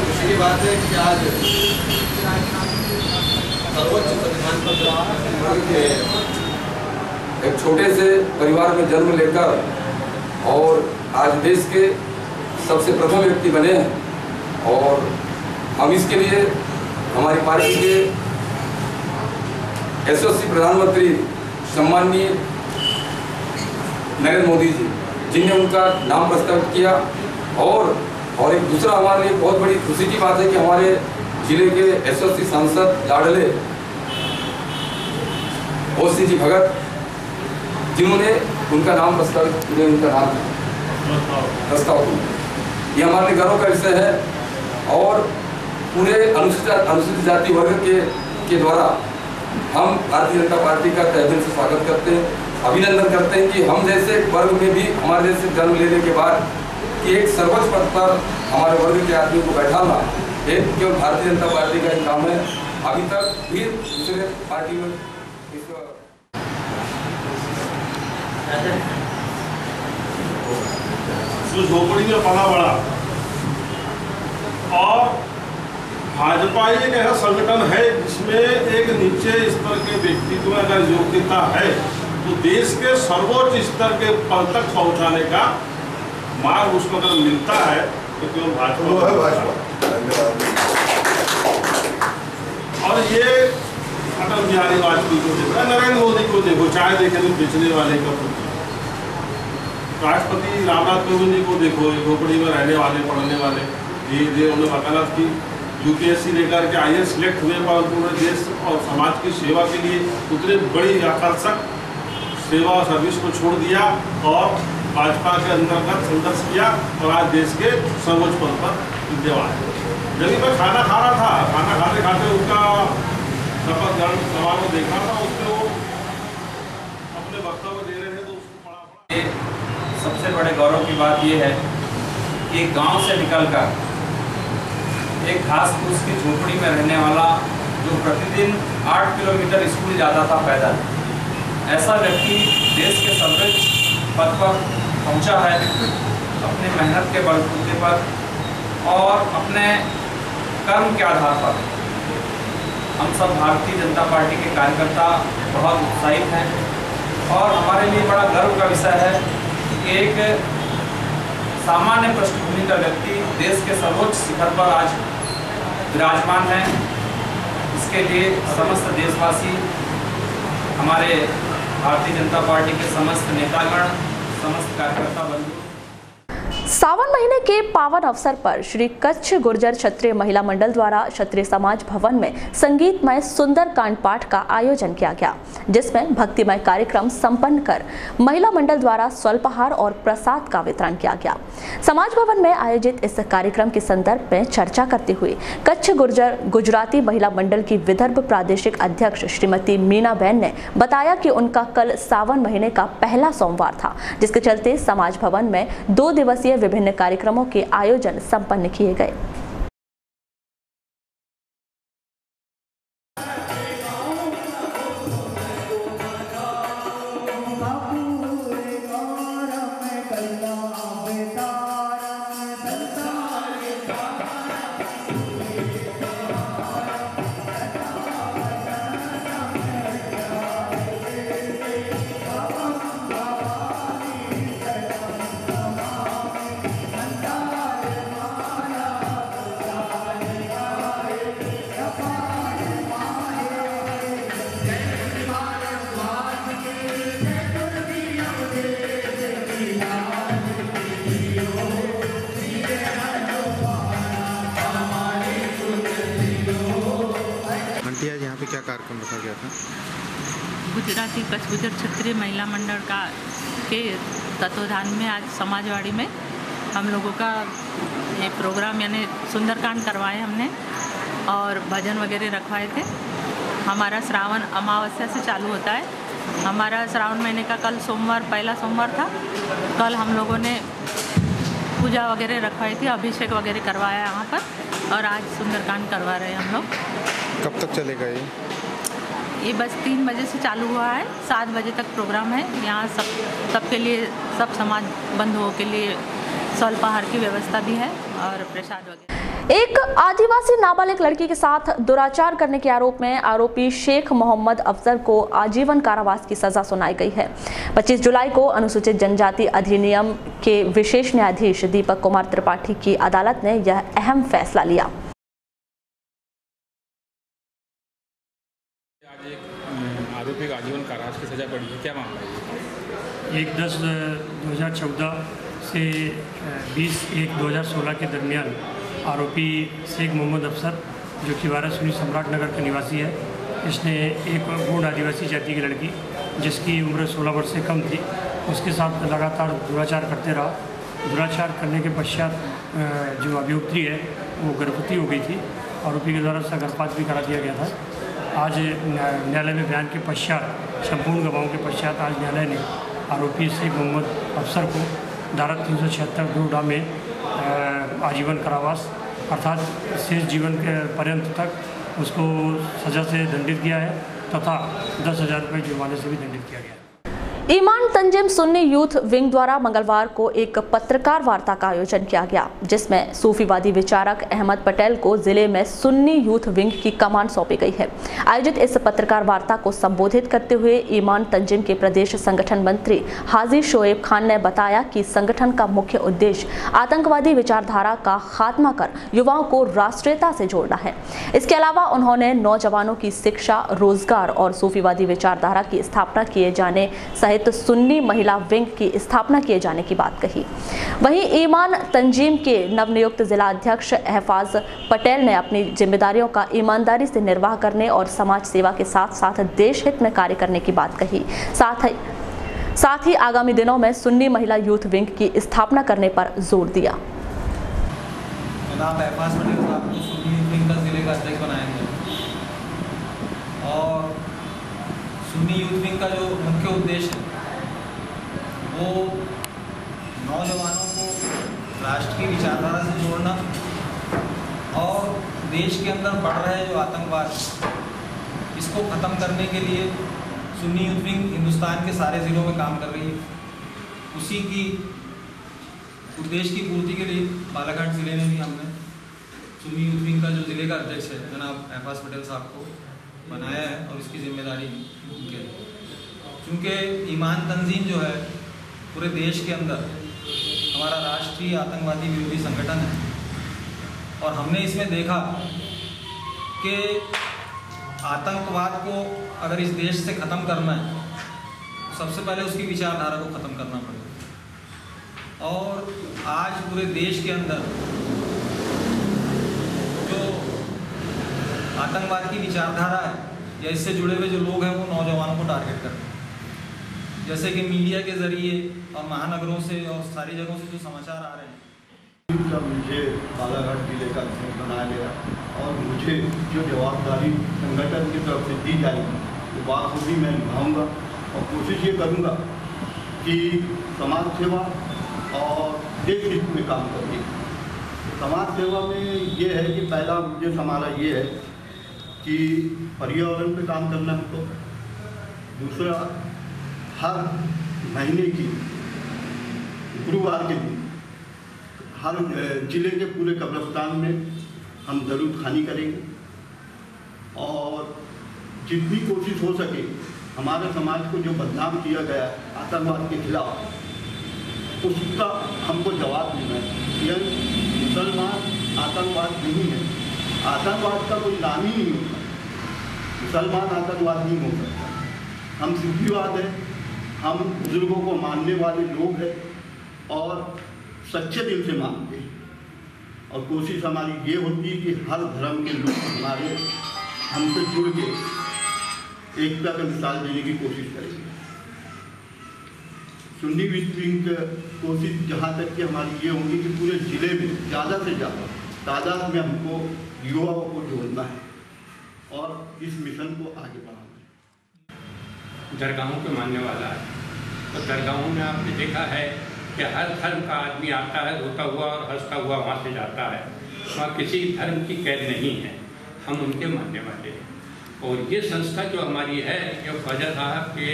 S19: खुशी की बात है कि आज सर्वोच्च संविधान पर एक छोटे से परिवार में जन्म लेकर और आज देश के सबसे प्रथम व्यक्ति बने हैं। और हम इसके लिए हमारी पार्टी के यशस्वी प्रधानमंत्री सम्माननीय नरेंद्र मोदी जी, जिन्हें उनका नाम प्रस्तावित किया। और एक दूसरा हमारे लिए बहुत बड़ी खुशी की बात है कि हमारे जिले के यशस्वी सांसद लाडले ओसी जी भगत, जिन्होंने उनका नाम प्रस्ताव ये हमारे लिए गर्व का विषय है। और पूरे अनुसूचित जाति वर्ग के द्वारा हम भारतीय जनता पार्टी का तहे दिल से स्वागत करते हैं, अभिनंदन करते हैं कि हम जैसे वर्ग में भी हमारे जैसे जन्म लेने के बाद कि एक सर्वोच्च पद पर हमारे वर्ग के आदमी को बैठाना एक केवल भारतीय जनता पार्टी का ही काम है। अभी तक भी दूसरे पार्टी में
S20: जो झोपड़ी में पला बड़ा और भाजपा एक ऐसा संगठन है जिसमें एक नीचे स्तर के व्यक्तित्व में अगर योग्यता है तो देश के सर्वोच्च स्तर के पद तक पहुंचाने का मार्ग उसको अगर मिलता है तो केवल भाजपा। और ये अटल बिहारी वाजपेयी को देखो, नरेंद्र मोदी को देखो, चाय देखे तो बेचने वाले का राष्ट्रपति रामनाथ कोविंद जी को देखो, झोपड़ी में रहने वाले पढ़ने वाले, धीरे उन्होंने वकालत की, यूपीएससी लेकर के IAS सिलेक्ट हुए, पर पूरे देश और समाज की सेवा के लिए उतने बड़ी आकर्षक सेवा और सर्विस को छोड़ दिया और भाजपा के अंतर्गत संघर्ष किया और आज देश के सर्वोच्च पद पर विद्यमान है। जब मैं खाना खा रहा था, खाना खाते खाते उनका शपथ ग्रहण समारोह देखा था, उसमें वो अपने वक्तव्य दे रहे थे तो उसको पढ़ा।
S21: सबसे बड़े गौरव की बात यह है कि गांव से निकलकर एक घास फूस की झोपड़ी में रहने वाला जो प्रतिदिन 8 किलोमीटर स्कूल जाता था पैदल, ऐसा व्यक्ति देश के सर्वोच्च पद पर पहुंचा है अपनी मेहनत के बलबूते पर और अपने कर्म के आधार पर। हम सब भारतीय जनता पार्टी के कार्यकर्ता बहुत उत्साहित हैं और हमारे लिए बड़ा गर्व का विषय है कि एक सामान्य पृष्ठभूमि का व्यक्ति देश के सर्वोच्च शिखर पर आज विराजमान है। इसके लिए समस्त देशवासी, हमारे भारतीय जनता पार्टी के समस्त नेतागण, समस्त कार्यकर्ता बंधु
S1: सावन महीने के पावन अवसर पर श्री कच्छ गुर्जर क्षत्रिय महिला मंडल द्वारा क्षत्रिय समाज भवन में संगीतमय सुंदर कांड पाठ का आयोजन किया गया, जिसमें भक्तिमय कार्यक्रम संपन्न कर महिला मंडल द्वारा स्वल्पाहार और प्रसाद का वितरण किया गया। समाज भवन में आयोजित इस कार्यक्रम के संदर्भ में चर्चा करते हुए कच्छ गुर्जर गुजराती महिला मंडल की विदर्भ प्रादेशिक अध्यक्ष श्रीमती मीना बहन ने बताया कि उनका कल सावन महीने का पहला सोमवार था, जिसके चलते समाज भवन में 2 दिवसीय विभिन्न कार्यक्रमों के आयोजन संपन्न किए गए।
S2: यहाँ पे क्या कार्यक्रम रखा गया था?
S22: गुजराती कच्छ गुर्जर क्षत्रिय महिला मंडल का के तत्वाधान में आज समाजवाड़ी में हम लोगों का ये प्रोग्राम यानी सुंदरकांड करवाए हमने और भजन वगैरह रखवाए थे। हमारा श्रावण अमावस्या से चालू होता है। हमारा श्रावण महीने का कल सोमवार पहला सोमवार था। कल हम लोगों ने पूजा वगैरह रखवाई थी, अभिषेक वगैरह करवाया यहाँ पर और आज सुंदरकांड करवा रहे हैं हम लोग।
S2: कब तक चलेगा ये
S22: बस 3 बजे से चालू हुआ है, 7 बजे तक प्रोग्राम है। यहाँ सबके लिए सब समाज बंधुओं के लिए स्वल्पाहार की व्यवस्था भी है और प्रसाद वगैरह।
S1: एक आदिवासी नाबालिग लड़की के साथ दुराचार करने के आरोप में आरोपी शेख मोहम्मद अफजल को आजीवन कारावास की सजा सुनाई गई है। 25 जुलाई को अनुसूचित जनजाति अधिनियम के विशेष न्यायाधीश दीपक कुमार त्रिपाठी की अदालत ने यह अहम फैसला लिया।
S23: आरोपी को आजीवन कारावास की सजा पड़ी है, क्या मामला है?
S24: 1/10/2014 से 20/1/2016 के दरमियान आरोपी शेख मोहम्मद अफसर जो कि वाराणसी सम्राट नगर का निवासी है, इसने एक गौड़ आदिवासी जाति की लड़की जिसकी उम्र 16 वर्ष से कम थी उसके साथ लगातार दुराचार करते रहा। दुराचार करने के पश्चात जो अभियुक्ति है वो गर्भवती हो गई थी। आरोपी के द्वारा उसका गर्भपात भी करा दिया गया था। आज न्यायालय में बयान के पश्चात संपूर्ण गवाहों के पश्चात आज न्यायालय ने आरोपी शेख मोहम्मद अफसर को धारा 376 में आजीवन कारावास अर्थात शेष जीवन के पर्यंत तक उसको सज़ा से दंडित किया है तथा 10,000 रुपये जुर्माने से भी दंडित किया गया है।
S1: ईमान तंजीम सुन्नी यूथ विंग द्वारा मंगलवार को एक पत्रकार वार्ता का आयोजन किया गया, जिसमें सूफीवादी विचारक अहमद पटेल को जिले में सुन्नी यूथ विंग की कमान सौंपी गई है। आयोजित इस पत्रकार वार्ता को संबोधित करते हुए ईमान तंजीम के प्रदेश संगठन मंत्री हाजी शोएब खान ने बताया कि संगठन का मुख्य उद्देश्य आतंकवादी विचारधारा का खात्मा कर युवाओं को राष्ट्रीयता से जोड़ना है। इसके अलावा उन्होंने नौजवानों की शिक्षा, रोजगार और सूफीवादी विचारधारा की स्थापना किए जाने सहित सुन्नी महिला विंग की स्थापना किए जाने की बात कही। वहीं ईमान तंजीम के नवनियुक्त जिला अध्यक्ष एहफाज पटेल ने अपनी जिम्मेदारियों का ईमानदारी से निर्वाह करने और समाज सेवा के साथ साथ देश हित में कार्य करने की बात कही। साथ ही आगामी दिनों में सुन्नी महिला यूथ विंग की स्थापना करने पर जोर दिया।
S25: आप एहफाज पटेल साहब को सुन्नी यूथ विंग का जिले का अध्यक्ष बनाएंगे और सुन्नी यूथ विंग का जो मुख्य उद्देश्य है वो नौजवानों को राष्ट्र की विचारधारा से जोड़ना और देश के अंदर बढ़ रहे जो आतंकवाद इसको ख़त्म करने के लिए सुन्नी यूथ विंग हिंदुस्तान के सारे ज़िलों में काम कर रही है। उसी की उद्देश्य की पूर्ति के लिए बालाघाट ज़िले में भी हमने सुन्नी यूथ विंग का जो ज़िले का अध्यक्ष है जनाब एहफाज पटेल साहब को बनाया है और इसकी जिम्मेदारी उनके है। क्योंकि ईमान तंजीम जो है पूरे देश के अंदर हमारा राष्ट्रीय आतंकवादी विरोधी संगठन है और हमने इसमें देखा कि आतंकवाद को अगर इस देश से ख़त्म करना है तो सबसे पहले उसकी विचारधारा को ख़त्म करना पड़ेगा। और आज पूरे देश के अंदर जो आतंकवाद की विचारधारा है या इससे जुड़े हुए जो लोग हैं वो नौजवानों को टारगेट करते हैं। जैसे कि मीडिया के ज़रिए और महानगरों से और सारी जगहों से जो समाचार आ रहे हैं,
S3: मुझे बालाघाट जिले का अध्यक्ष बनाया गया और मुझे जो जवाबदारी संगठन की तरफ से दी जाएगी वो बात भी मैं निभाऊंगा और कोशिश ये करूंगा कि समाज सेवा और देश हित में काम करिए। समाज सेवा में ये है कि पहला उद्देश्य हमारा ये है कि पर्यावरण पे काम करना हमको। दूसरा, हर महीने की गुरुवार के दिन हर जिले के पूरे कब्रिस्तान में हम दरूद खानी करेंगे और जितनी कोशिश हो सके हमारे समाज को जो बदनाम किया गया आतंकवाद के खिलाफ, उसका हमको जवाब देना है। यह मुसलमान आतंकवाद नहीं है, आतंकवाद का कोई नाम ही नहीं होता, मुसलमान आतंकवाद नहीं हो सकता। हम सिद्धिवाद हैं, हम बुजुर्गों को मानने वाले लोग हैं और सच्चे दिल से मानते हैं और कोशिश हमारी ये होती है कि हर धर्म के लोग हमारे हमसे जुड़ के एकता का मिसाल देने की कोशिश करेंगे। सुन्नी विंग कोशिश जहाँ तक कि हमारी ये होगी कि पूरे ज़िले में ज़्यादा से ज़्यादा तादाद में हमको युवाओं को जोड़ना है और इस मिशन को आगे बढ़ाना है।
S4: दरगाहों के मानने वाला है तो दरगाहों में आपने देखा है कि हर धर्म का आदमी आता है, रोता हुआ और हंसता हुआ वहाँ से जाता है। वहाँ किसी धर्म की कैद नहीं है, हम उनके मानने वाले हैं। और ये संस्था जो हमारी है ये ख्वाजा साहब के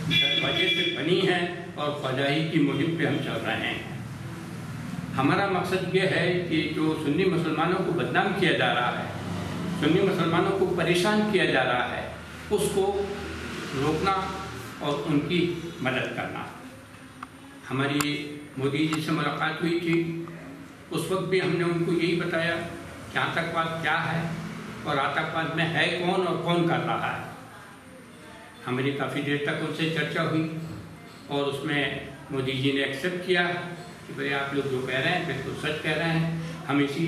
S4: दरवाजे से बनी है और ख्वाजाही की मुहिम पे हम चल रहे हैं। हमारा मकसद ये है कि जो सुन्नी मुसलमानों को बदनाम किया जा रहा है, सुन्नी मुसलमानों को परेशान किया जा रहा है, उसको रोकना और उनकी मदद करना। हमारी मोदी जी से मुलाकात हुई थी, उस वक्त भी हमने उनको यही बताया कि आतंकवाद क्या है और आतंकवाद में है कौन और कौन कर रहा है। हमारी काफ़ी देर तक उनसे चर्चा हुई और उसमें मोदी जी ने एक्सेप्ट किया कि भाई आप लोग जो कह रहे हैं बिल्कुल सच कह रहे हैं, हम इसी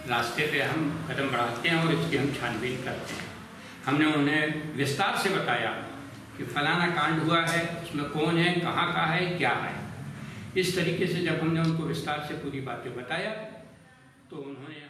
S4: रास्ते पे हम कदम बढ़ाते हैं और इसकी हम छानबीन करते हैं। हमने उन्हें विस्तार से बताया कि फलाना कांड हुआ है, उसमें कौन है, कहाँ का है, क्या है। इस तरीके से जब हमने उनको विस्तार से पूरी बातें बताया तो उन्होंने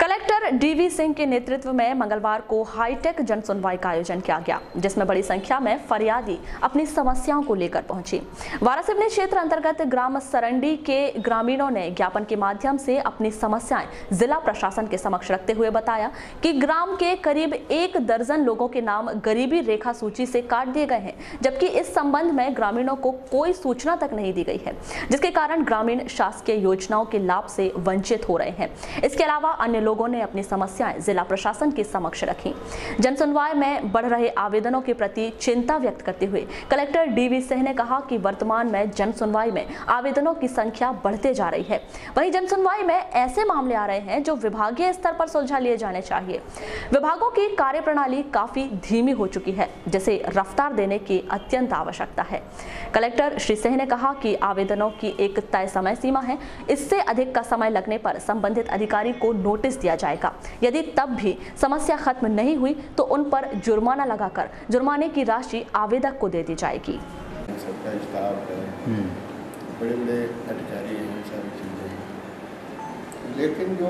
S1: कलेक्टर डीवी सिंह के नेतृत्व में मंगलवार को हाईटेक जन सुनवाई का आयोजन किया गया, जिसमें बड़ी संख्या में फरियादी अपनी समस्याओं को लेकर पहुंची। वारासिवनी क्षेत्र अंतर्गत ग्राम सरंडी के ग्रामीणों ने ज्ञापन के माध्यम से अपनी समस्याएं जिला प्रशासन के समक्ष रखते हुए बताया कि ग्राम के करीब 1 दर्जन लोगों के नाम गरीबी रेखा सूची से काट दिए गए हैं, जबकि इस संबंध में ग्रामीणों को कोई सूचना तक नहीं दी गई है, जिसके कारण ग्रामीण शासकीय योजनाओं के लाभ से वंचित हो रहे हैं। इसके अलावा अन्य लोगों ने अपनी समस्याएं जिला प्रशासन के समक्ष रखी। जन सुनवाई में बढ़ रहे आवेदनों के प्रति चिंता व्यक्त करते हुए कलेक्टर डीवी सिंह ने कहा कि वर्तमान में जन सुनवाई में आवेदनों की संख्या बढ़ते जा रही है। वहीं जन सुनवाई में ऐसे मामले आ रहे हैं जो विभागीय स्तर पर सुलझा लिए जाने चाहिए। विभागों की कार्यप्रणाली काफी धीमी हो चुकी है, जिसे रफ्तार देने की अत्यंत आवश्यकता है। कलेक्टर श्री सिंह ने कहा कि आवेदनों की एक तय समय सीमा है, इससे अधिक का समय लगने पर संबंधित अधिकारी को नोटिस दिया जाएगा। यदि तब भी समस्या खत्म नहीं हुई तो उन पर जुर्माना लगाकर जुर्माने की राशि आवेदक को दे दी जाएगी।
S3: सबका स्टाफ है, बड़े बड़े अधिकारी हैं, सारी चीज़ें हैं, लेकिन जो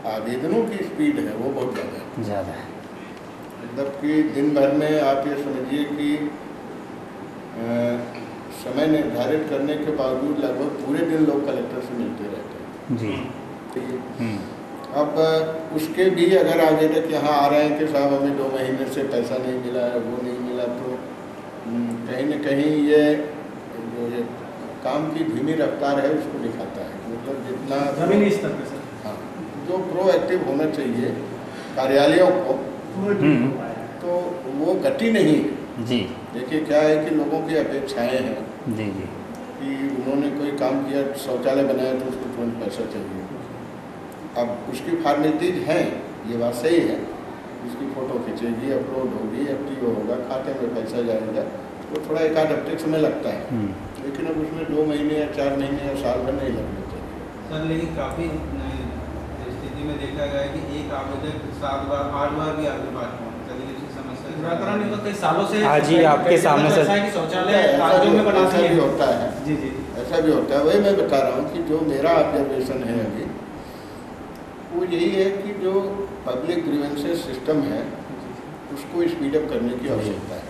S3: आवेदनों की स्पीड है वो बहुत ज़्यादा है। मतलब कि दिन भर में आप ये समझिए कि समय निर्धारित करने के बावजूद लगभग पूरे दिन लोग कलेक्टर से मिलते रहते हैं जी। अब उसके भी अगर आवेदक यहाँ आ रहे हैं कि साहब हमें 2 महीने से पैसा नहीं मिला है, वो नहीं मिला, तो कहीं न कहीं ये जो ये काम की धीमी रफ्तार है उसको दिखाता है। मतलब जितना
S25: जमीनी स्तर पे सर,
S3: हाँ, जो प्रोएक्टिव होना चाहिए कार्यालयों को, तो वो गति नहीं है
S15: जी।
S3: देखिए क्या है कि लोगों की अपेक्षाएँ हैं
S15: जी जी
S3: कि उन्होंने कोई काम किया, शौचालय बनाया तो उसको तुरंत पैसा चाहिए। अब उसकी फॉर्मेलिटीज हैं, ये बात सही है, उसकी फ़ोटो खींचेगी, अपलोड होगी, FTO होगा, खाते में पैसा जाएगा, तो थोड़ा 1 आध हफ्ते समय लगता है।
S5: लेकिन अब उसमें 2 महीने या 4 महीने या साल भर नहीं लगना चाहिए।
S25: सर लेकिन काफ़ी स्थिति में देखा गया है कि एक आवेदक 7 बार 8 बार भी आपके पास समस्या निराकरण नहीं होता, कई सालों से
S15: आज ही आपके सामने से
S5: शौचालय कागजों में बना ऐसा भी होता है। जी जी ऐसा भी होता है। वही मैं बता रहा हूँ कि जो मेरा ऑब्जर्वेशन है अभी वो यही है कि जो पब्लिक ग्रीवेंसेस सिस्टम है उसको स्पीड अप करने की आवश्यकता है।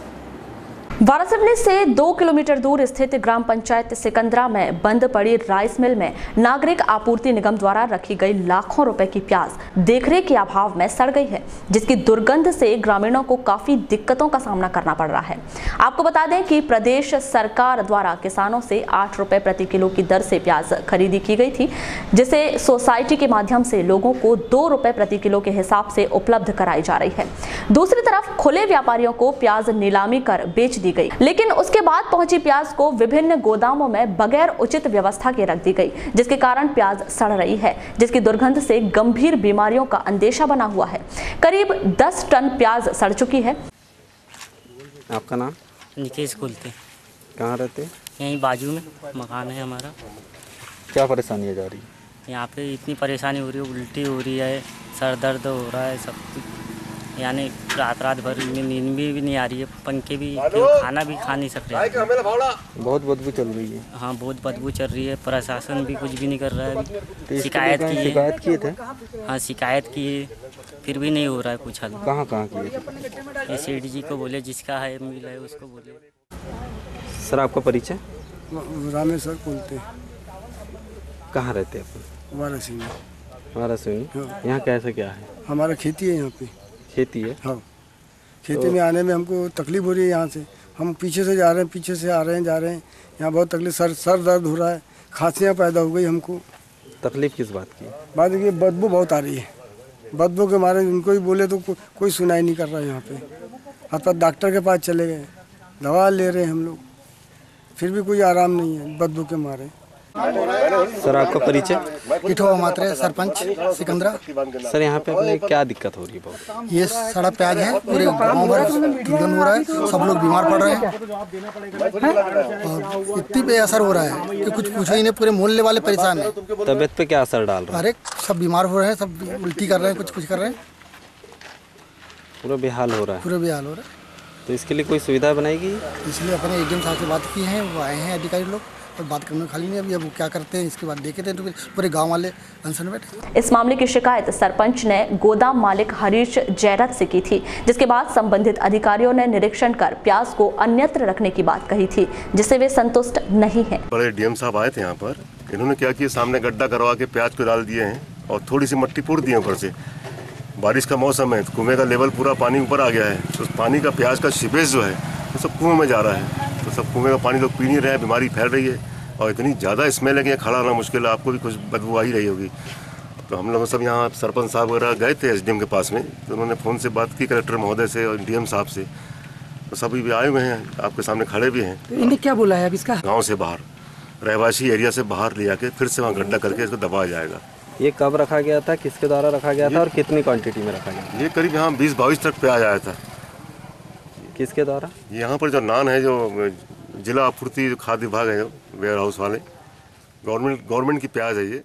S1: वारासिवनी से 2 किलोमीटर दूर स्थित ग्राम पंचायत सिकंदरा में बंद पड़ी राइस मिल में नागरिक आपूर्ति निगम द्वारा रखी गई लाखों रुपए की प्याज देखरेख के अभाव में सड़ गई है, जिसकी दुर्गंध से ग्रामीणों को काफी दिक्कतों का सामना करना पड़ रहा है। आपको बता दें कि प्रदेश सरकार द्वारा किसानों से 8 रुपए प्रति किलो की दर से प्याज खरीदी की गई थी, जिसे सोसाइटी के माध्यम से लोगों को 2 रुपए प्रति किलो के हिसाब से उपलब्ध कराई जा रही है। दूसरी तरफ खुले व्यापारियों को प्याज नीलामी कर बेच दी गई, लेकिन उसके बाद पहुंची प्याज को विभिन्न गोदामों में बगैर उचित व्यवस्था के रख दी गई, जिसके कारण प्याज सड़ रही है, जिसकी दुर्गंध से गंभीर बीमारियों का अंदेशा बना हुआ है। करीब 10 टन प्याज सड़ चुकी है।
S6: आपका नाम?
S7: निकेश कुलते।
S6: कहाँ रहते?
S7: यहीं बाजू में मकान है हमारा।
S6: क्या परेशानी जा रही है?
S7: यहाँ पे इतनी परेशानी हो रही है, उल्टी हो रही है, सर दर्द हो रहा है, सब यानी रात भर नींद भी नहीं आ रही है, पंखे भी, खाना भी खा नहीं सक रहे हैं।
S6: बहुत बदबू चल रही है।
S7: हाँ बहुत बदबू चल रही है। प्रशासन भी कुछ भी नहीं कर रहा है।
S6: तो
S7: शिकायत
S6: किए थे?
S7: हाँ शिकायत किए, फिर भी नहीं हो रहा है कुछ हल।
S6: कहाँ किए?
S7: सेठ जी को बोले, जिसका है मिल है उसको बोले।
S6: सर आपका परिचय?
S8: रामेश्वर कुलते।
S6: कहाँ रहते हैं अपन?
S8: वारासिवनी।
S6: वारासिवनी। यहाँ कैसे क्या है?
S8: हमारा खेती है यहाँ पे।
S6: खेती है?
S8: हाँ खेती में आने में हमको तकलीफ हो रही है। यहाँ से हम पीछे से जा रहे हैं, पीछे से आ रहे हैं, जा रहे हैं। यहाँ बहुत तकलीफ, सर दर्द हो रहा है, खांसियाँ पैदा हो गई हमको।
S6: तकलीफ किस बात की?
S8: बात ये बदबू बहुत आ रही है। बदबू के मारे उनको ही बोले तो कोई सुनाई नहीं कर रहा है। यहाँ पे हाथ डॉक्टर के पास चले गए, दवा ले रहे हैं हम लोग, फिर भी कोई आराम नहीं है बदबू के मारे।
S6: सर आपका परिचय?
S9: इठवा मात्रे, सरपंच सिकंदरा।
S6: सर यहाँ पे अपने क्या दिक्कत हो रही है? बहुत
S9: ये सड़ा प्याज है, पूरे गांव भर दुर्गंध हो रहा है, सब लोग बीमार पड़ रहे हैं और इतनी पे असर हो रहा है कि कुछ पूछो ही नहीं। पूरे मोहल्ले वाले परेशान है।
S6: तबीयत पे क्या असर डाल रहा है?
S9: अरे सब बीमार हो रहे हैं, सब उल्टी कर रहे हैं, कुछ कर रहे हैं,
S6: पूरा बेहाल हो रहा है।
S9: पूरा बेहाल हो रहा है।
S6: तो इसके लिए कोई सुविधा बनाएगी?
S9: इसलिए अपने एडीएम साहब से बात की है, वो आए हैं अधिकारी लोग, और बात करने खाली नहीं। अभी वो क्या करते हैं इसके बाद देखते हैं। तो पूरे गांव वाले अनशन में बैठे।
S1: इस मामले की शिकायत सरपंच ने गोदाम मालिक हरीश जयरथ से की थी, जिसके बाद संबंधित अधिकारियों ने निरीक्षण कर प्याज को अन्यत्र रखने की बात कही थी, जिससे वे संतुष्ट नहीं हैं।
S26: बड़े डीएम साहब आए थे यहाँ पर, इन्होंने क्या किया, सामने गड्ढा करवा के प्याज को डाल दिए हैं और थोड़ी सी मट्टी पूर दी है ऊपर से। बारिश का मौसम है, कुएं का लेवल पूरा पानी ऊपर आ गया है, तो पानी का प्याज का सीपेज जो है वो सब कुएं में जा रहा है। तो सब कुएं का पानी लोग पी नहीं रहे हैं, बीमारी फैल रही है और इतनी ज़्यादा स्मेल है कि खड़ा होना मुश्किल है। आपको भी कुछ बदबू आ ही रही होगी। तो हम लोग सब यहाँ सरपंच साहब वगैरह गए थे एसडीएम के पास में, तो उन्होंने फ़ोन से बात की कलेक्टर महोदय से और डीएम साहब से, तो सभी भी आए हुए हैं, आपके सामने खड़े भी हैं।
S9: तो इन्हें क्या बोला है अब इसका?
S26: गाँव से बाहर, रहवासी एरिया से बाहर ले जाके फिर से वहाँ गड्ढा करके इसको दबाया जाएगा।
S6: ये कब रखा गया था, किसके द्वारा रखा गया था और कितनी क्वांटिटी में रखा गया?
S26: ये करीब यहाँ 20-22 तक प्याज आया था।
S6: किसके द्वारा?
S26: यहाँ पर जो नान है, जो जिला आपूर्ति जो खाद्य विभाग है, जो वेयर हाउस वाले, गवर्नमेंट की प्याज है ये।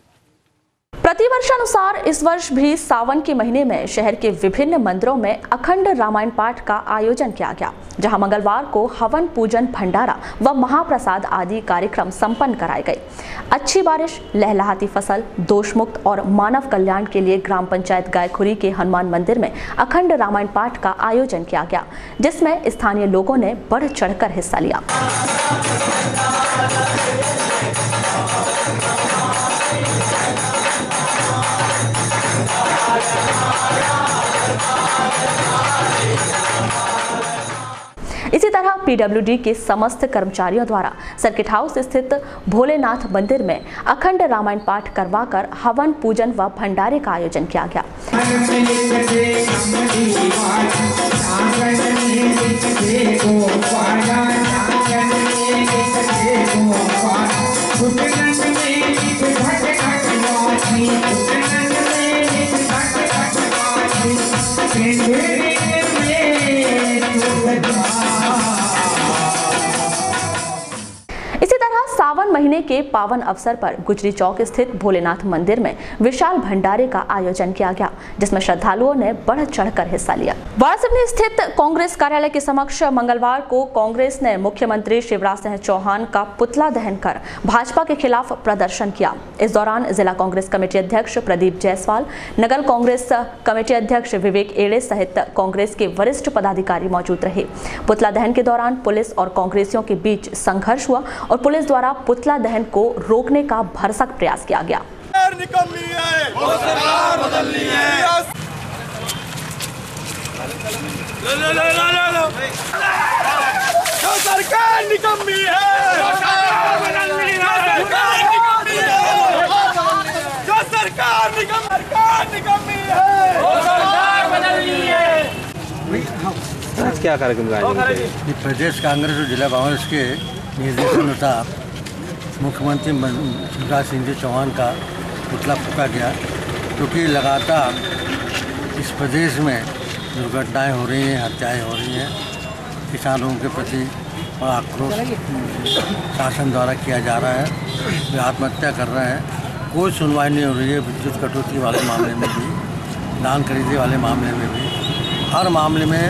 S1: प्रतिवर्षानुसार इस वर्ष भी सावन के महीने में शहर के विभिन्न मंदिरों में अखंड रामायण पाठ का आयोजन किया गया, जहां मंगलवार को हवन, पूजन, भंडारा व महाप्रसाद आदि कार्यक्रम संपन्न कराए गए। अच्छी बारिश, लहलहाती फसल, दोषमुक्त और मानव कल्याण के लिए ग्राम पंचायत गायखुरी के हनुमान मंदिर में अखंड रामायण पाठ का आयोजन किया गया, जिसमें स्थानीय लोगों ने बढ़ चढ़कर हिस्सा लिया। इसी तरह पीडब्ल्यूडी के समस्त कर्मचारियों द्वारा सर्किट हाउस स्थित भोलेनाथ मंदिर में अखंड रामायण पाठ करवाकर हवन, पूजन व भंडारे का आयोजन किया गया। इसी तरह सावन महीने के पावन अवसर पर गुजरी चौक स्थित भोलेनाथ मंदिर में विशाल भंडारे का आयोजन किया गया, जिसमें श्रद्धालुओं ने बढ़ चढ़कर हिस्सा लिया। वाराणसी स्थित कांग्रेस कार्यालय के समक्ष मंगलवार को कांग्रेस ने मुख्यमंत्री शिवराज सिंह चौहान का पुतला दहन कर भाजपा के खिलाफ प्रदर्शन किया। इस दौरान जिला कांग्रेस कमेटी अध्यक्ष प्रदीप जायसवाल, नगर कांग्रेस कमेटी अध्यक्ष विवेक एड़े सहित कांग्रेस के वरिष्ठ पदाधिकारी मौजूद रहे। पुतला दहन के दौरान पुलिस और कांग्रेसियों के बीच संघर्ष हुआ और पुलिस द्वारा पुतला दहन को रोकने का भरसक प्रयास किया गया।
S10: सरकार निकम्मी है, जो सरकार निकम्मी है।
S6: क्या कार्यक्रम का
S11: प्रदेश कांग्रेस और जिला कांग्रेस के निर्देशानुसार मुख्यमंत्री शिवराज सिंह चौहान का पुतला फूंका गया, क्योंकि लगातार इस प्रदेश में दुर्घटनाएं हो रही हैं, हत्याएं हो रही हैं। किसानों के प्रति बड़ा आक्रोश शासन द्वारा किया जा रहा है, वे आत्महत्या कर रहे हैं। कोई सुनवाई नहीं हो रही है। विद्युत कटौती वाले मामले में भी, धान खरीदने वाले मामले में भी, हर मामले में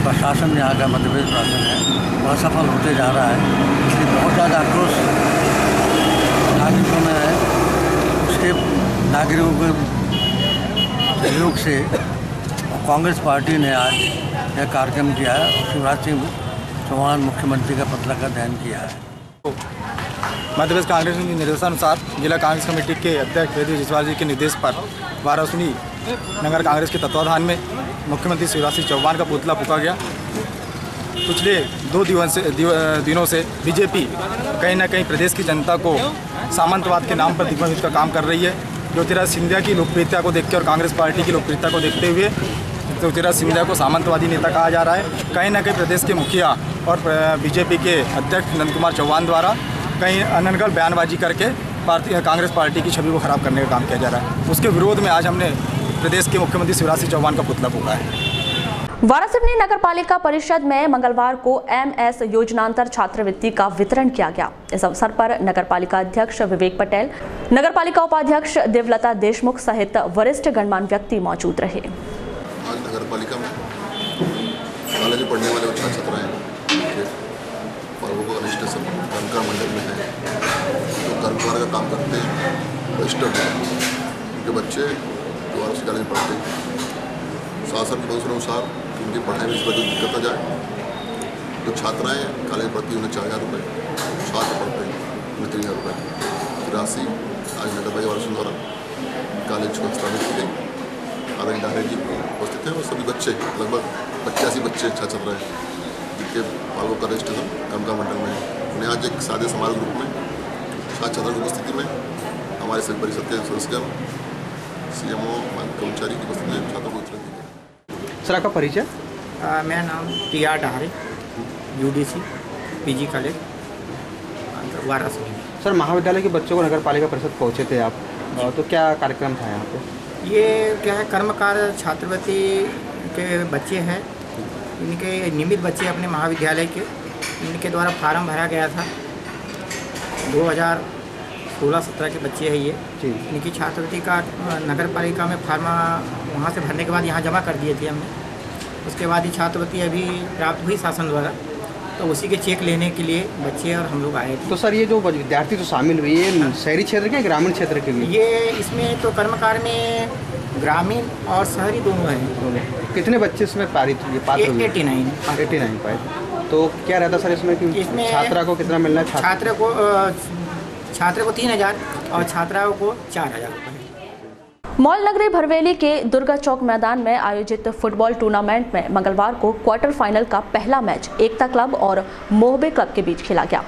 S11: प्रशासन यहाँ का मध्य प्रदेश प्रशासन है वह असफल होते जा रहा है। इसलिए बहुत ज़्यादा आक्रोश नागरिकों में है। उसके नागरिकों के सहयोग से कांग्रेस पार्टी ने आज यह कार्यक्रम किया है और शिवराज सिंह चौहान मुख्यमंत्री का पुतला का दहन किया है।
S12: मध्य प्रदेश कांग्रेस के निर्देशानुसार जिला कांग्रेस कमेटी के अध्यक्ष प्रदीप जायसवाल जी के निर्देश पर वाराणसी नगर कांग्रेस के तत्वाधान में मुख्यमंत्री शिवराज सिंह चौहान का पुतला फूंका गया। पिछले 2 दिनों से बीजेपी कहीं ना कहीं प्रदेश की जनता को सामंतवाद के नाम पर दिग्भ्रमित का काम कर रही है। ज्योतिरादित्य सिंधिया की लोकप्रियता को देखकर और कांग्रेस पार्टी की लोकप्रियता को देखते हुए ज्योतिरादित्य सिंधिया को सामंतवादी नेता कहा जा रहा है। कहीं ना कहीं प्रदेश के मुखिया और बीजेपी के अध्यक्ष नंद कुमार चौहान द्वारा कहीं अनर्गल बयानबाजी करके कांग्रेस पार्टी की छवि को खराब करने का काम किया जा रहा है। उसके विरोध में आज हमने प्रदेश के मुख्यमंत्री शिवराज सिंह चौहान का पुतला फूंका है।
S1: वाराणसी नगर पालिका परिषद में मंगलवार को MS योजनांतर छात्रवृत्ति का वितरण किया गया। इस अवसर पर नगर पालिका अध्यक्ष विवेक पटेल, नगर पालिका उपाध्यक्ष देवलता देशमुख सहित वरिष्ठ गणमान्य व्यक्ति मौजूद रहे।
S13: आज नगर पालिका में कॉलेज में पढ़ने वाले छात्र छात्राएं कर्मकार मंडल में है, जो कर्मकार का काम करते हैं, रजिस्टर्ड हैं, उनके बच्चे जो वाराणसी कॉलेज में पढ़ते हैं। शासन के अनुसार अनुसार उनकी पढ़ाई में इस वजह दिक्कत आ जाए। जो छात्राएँ कॉलेज में पढ़ती हैं उन्हें 4000 रुपये, छात्र पढ़ते हैं उन्हें 3000 रुपये राशि आज नगर पालिका वाराणसी द्वारा कॉलेज को स्थापित की गई। आदरणीय डायरेक्टर जी उपस्थित हैं और सभी बच्चे लगभग 85 बच्चे छात्र रहे हैं, जिनके पालकों का रजिस्ट्रेशन कर्मकार मंडल में है। उन्हें आज एक सादे समारोह रूप में छात्रों की उपस्थिति में हमारे सभी परिषद के सदस्यगण, CMO, कर्मचारी की उपस्थिति में छात्रों को वितरण किया।
S6: सर आपका परिचय?
S14: मेरा नाम TR Dahre, UDC PG college Varanasi.
S6: Sir महाविद्यालय के बच्चों को नगर पालिका परिषद पहुँचे थे आप, तो क्या कार्यक्रम था यहाँ पे?
S14: ये क्या है, कर्मकार छात्रवृत्ति के बच्चे हैं, इनके नियमित बच्चे अपने महाविद्यालय के, इनके द्वारा फार्म भरा गया था। 2016-17 के बच्चे हैं ये। इनकी छात्रवृत्ति का नगर पालिका में फार्म वहाँ से भरने के बाद यहाँ जमा कर दिए थे हमने। उसके बाद ये छात्रवृत्ति अभी प्राप्त हुई शासन द्वारा, तो उसी के चेक लेने के लिए बच्चे और हम लोग आए थे।
S6: तो सर ये जो विद्यार्थी तो शामिल हुए, ये शहरी क्षेत्र के ग्रामीण क्षेत्र के भी?
S14: ये इसमें तो कर्मकार में ग्रामीण और शहरी दोनों हैं।
S6: कितने बच्चे इसमें पारित हुए? 89 पाए। तो क्या रहता सर इसमें कि
S14: इसमें
S6: छात्रा को कितना मिलना है?
S14: छात्र को 3000 और छात्राओं को 4000।
S1: मॉल नगरी भरवेली के दुर्गा चौक मैदान में आयोजित फुटबॉल टूर्नामेंट में मंगलवार को क्वार्टर फाइनल का पहला मैच एकता क्लब और मोहबे क्लब के बीच खेला गया।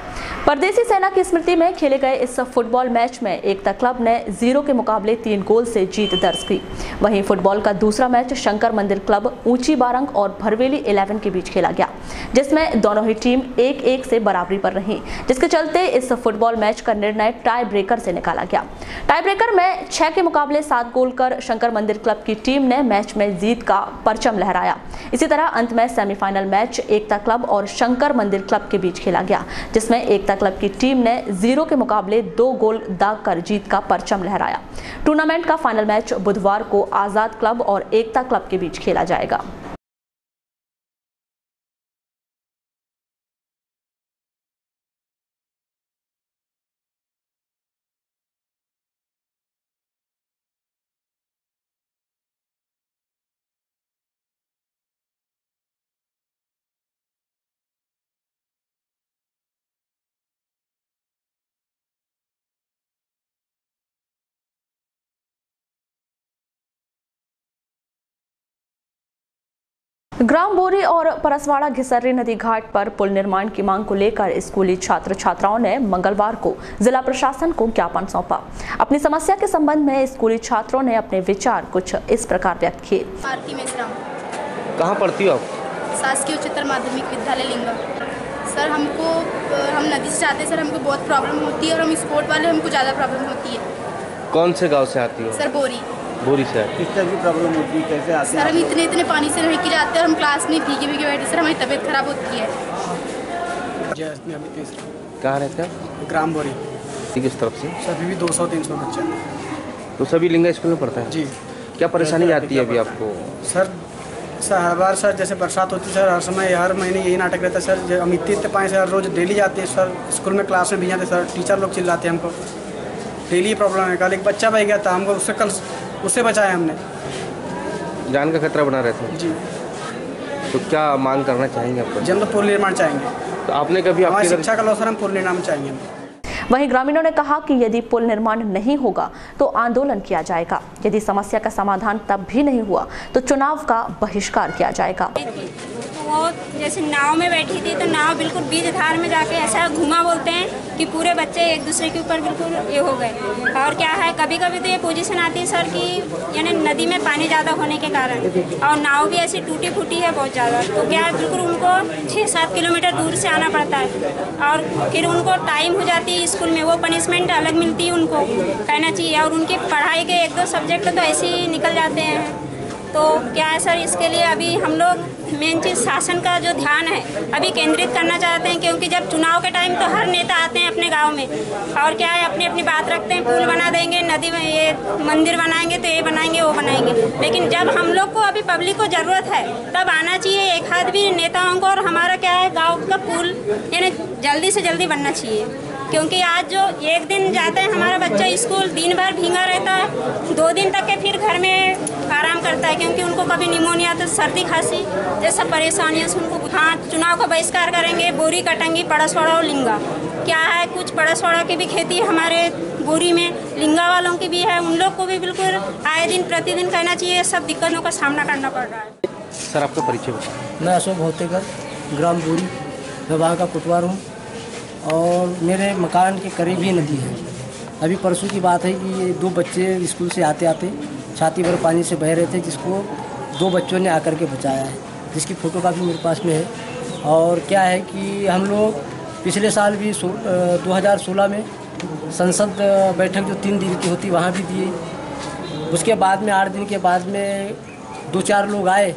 S1: परदेसी सेना की स्मृति में खेले गए इस फुटबॉल मैच में एकता क्लब ने 0 के मुकाबले 3 गोल से जीत दर्ज की। वहीं फुटबॉल का दूसरा मैच शंकर मंदिर क्लब ऊंची बारंग और भरवेली 11 के बीच खेला गया, जिसमें दोनों ही टीम 1-1 से बराबरी पर रही, जिसके चलते इस फुटबॉल मैच का निर्णय टाई ब्रेकर से निकाला गया। टाई ब्रेकर में 6 के मुकाबले 7 गोल कर शंकर मंदिर क्लब की टीम ने मैच में जीत का परचम लहराया। इसी तरह अंत में सेमीफाइनल मैच एकता क्लब और शंकर मंदिर क्लब के बीच खेला गया, जिसमें एकता क्लब की टीम ने 0 के मुकाबले 2 गोल दागकर जीत का परचम लहराया। टूर्नामेंट का फाइनल मैच बुधवार को आजाद क्लब और एकता क्लब के बीच खेला जाएगा। ग्राम बोरी और परसवाड़ा घिसर्री नदी घाट पर पुल निर्माण की मांग को लेकर स्कूली छात्र छात्राओं ने मंगलवार को जिला प्रशासन को ज्ञापन सौंपा। अपनी समस्या के संबंध में स्कूली छात्रों ने अपने विचार कुछ इस प्रकार व्यक्त किए।
S16: आरती मेसराम।
S6: कहाँ पढ़ती हो आप?
S16: शासकीय उच्चतर माध्यमिक विद्यालय लिंगा। सर हम नदी से जाते हैं सर, हमको बहुत प्रॉब्लम होती है और हम स्पोर्ट वाले हमको ज़्यादा प्रॉब्लम होती है।
S6: कौन से गाँव से आती हो?
S16: सर बोरी।
S6: बोरी से। किस तरह की प्रॉब्लम होती है, कैसे आते हैं?
S16: सर हम इतने पानी से नहीं जाते और हम क्लास में भीगे बैठे सर, हमारी तबीयत खराब होती है।
S6: कहाँ रहते हैं?
S17: ग्राम बोरी।
S6: किस तरफ से?
S17: सभी भी 200-300 बच्चे।
S6: तो सभी लिंगा स्कूल में पढ़ता है
S17: जी।
S6: क्या परेशानी आती है अभी आपको?
S17: सर हर बार सर जैसे बरसात होती है सर, हर समय हर महीने यही नाटक रहता है सर। हम इतने पानी से हर रोज डेली जाते हैं सर, स्कूल में क्लास में भी जाते सर, टीचर लोग चिल्लाते हैं हमको, डेली प्रॉब्लम है। कल एक बच्चा बह गया था, हमको उससे बचाया हमने।
S6: जान का खतरा बना रहता है
S17: जी।
S6: तो क्या मांग करना चाहेंगे आप?
S17: जी हम तो पुल निर्माण चाहेंगे।
S6: तो आपने कभी
S17: हमारी शिक्षा का लॉस सर, हम पुल निर्माण चाहेंगे।
S1: वहीं ग्रामीणों ने कहा कि यदि पुल निर्माण नहीं होगा तो आंदोलन किया जाएगा। यदि समस्या का समाधान तब भी नहीं हुआ तो चुनाव का बहिष्कार किया जाएगा।
S18: वो जैसे नाव में बैठी थी तो नाव बिल्कुल बीच धार में जाके ऐसा घुमा बोलते हैं कि पूरे बच्चे एक दूसरे के ऊपर बिल्कुल ये हो गए। और क्या है, कभी कभी तो ये पोजीशन आती है सर कि यानी नदी में पानी ज़्यादा होने के कारण और नाव भी ऐसी टूटी फूटी है बहुत ज़्यादा, तो क्या बिल्कुल उनको 6-7 किलोमीटर दूर से आना पड़ता है और फिर उनको टाइम हो जाती है स्कूल में, वो पनिशमेंट अलग मिलती है उनको कहना चाहिए। और उनकी पढ़ाई के 1-2 सब्जेक्ट तो ऐसे ही निकल जाते हैं। तो क्या है सर, इसके लिए अभी हम लोग मेन चीज़ शासन का जो ध्यान है अभी केंद्रित करना चाहते हैं, क्योंकि जब चुनाव के टाइम तो हर नेता आते हैं अपने गांव में और क्या है अपनी अपनी बात रखते हैं, पुल बना देंगे, नदी में ये मंदिर बनाएंगे, तो ये बनाएंगे वो बनाएंगे। लेकिन जब हम लोग को अभी पब्लिक को ज़रूरत है तब आना चाहिए एक हाथ भी नेताओं को, और हमारा क्या है गाँव का पुल यानी जल्दी से जल्दी बनना चाहिए। क्योंकि आज जो एक दिन जाता है हमारा बच्चा स्कूल, दिन भर भींगा रहता है, 2 दिन तक के फिर घर में आराम करता है, क्योंकि उनको कभी निमोनिया तो सर्दी खांसी जैसा परेशानियों से उनको। हाँ, चुनाव का बहिष्कार करेंगे। बोरी, कटंगी, पड़सवाड़ा और लिंगा। क्या है, कुछ पड़सवाड़ा की भी खेती है हमारे बोरी में, लिंगा वालों की भी है, उन लोग को भी बिल्कुल आए दिन प्रतिदिन कहना चाहिए, सब दिक्कतों का सामना करना पड़ रहा है।
S6: सर आपका परिचय बताएं।
S19: मैं अशोक भौतेकर, ग्राम बोरी, मैं वहाँ का कुटवार हूँ और मेरे मकान के करीब ही नदी है। अभी परसों की बात है कि ये 2 बच्चे स्कूल से आते आते छाती भर पानी से बह रहे थे, जिसको 2 बच्चों ने आकर के बचाया है, जिसकी फ़ोटो काफ़ी मेरे पास में है। और क्या है कि हम लोग पिछले साल भी 2016 में संसद बैठक जो 3 दिन की होती वहाँ भी दिए। उसके बाद में 8 दिन के बाद में 2-4 लोग आए,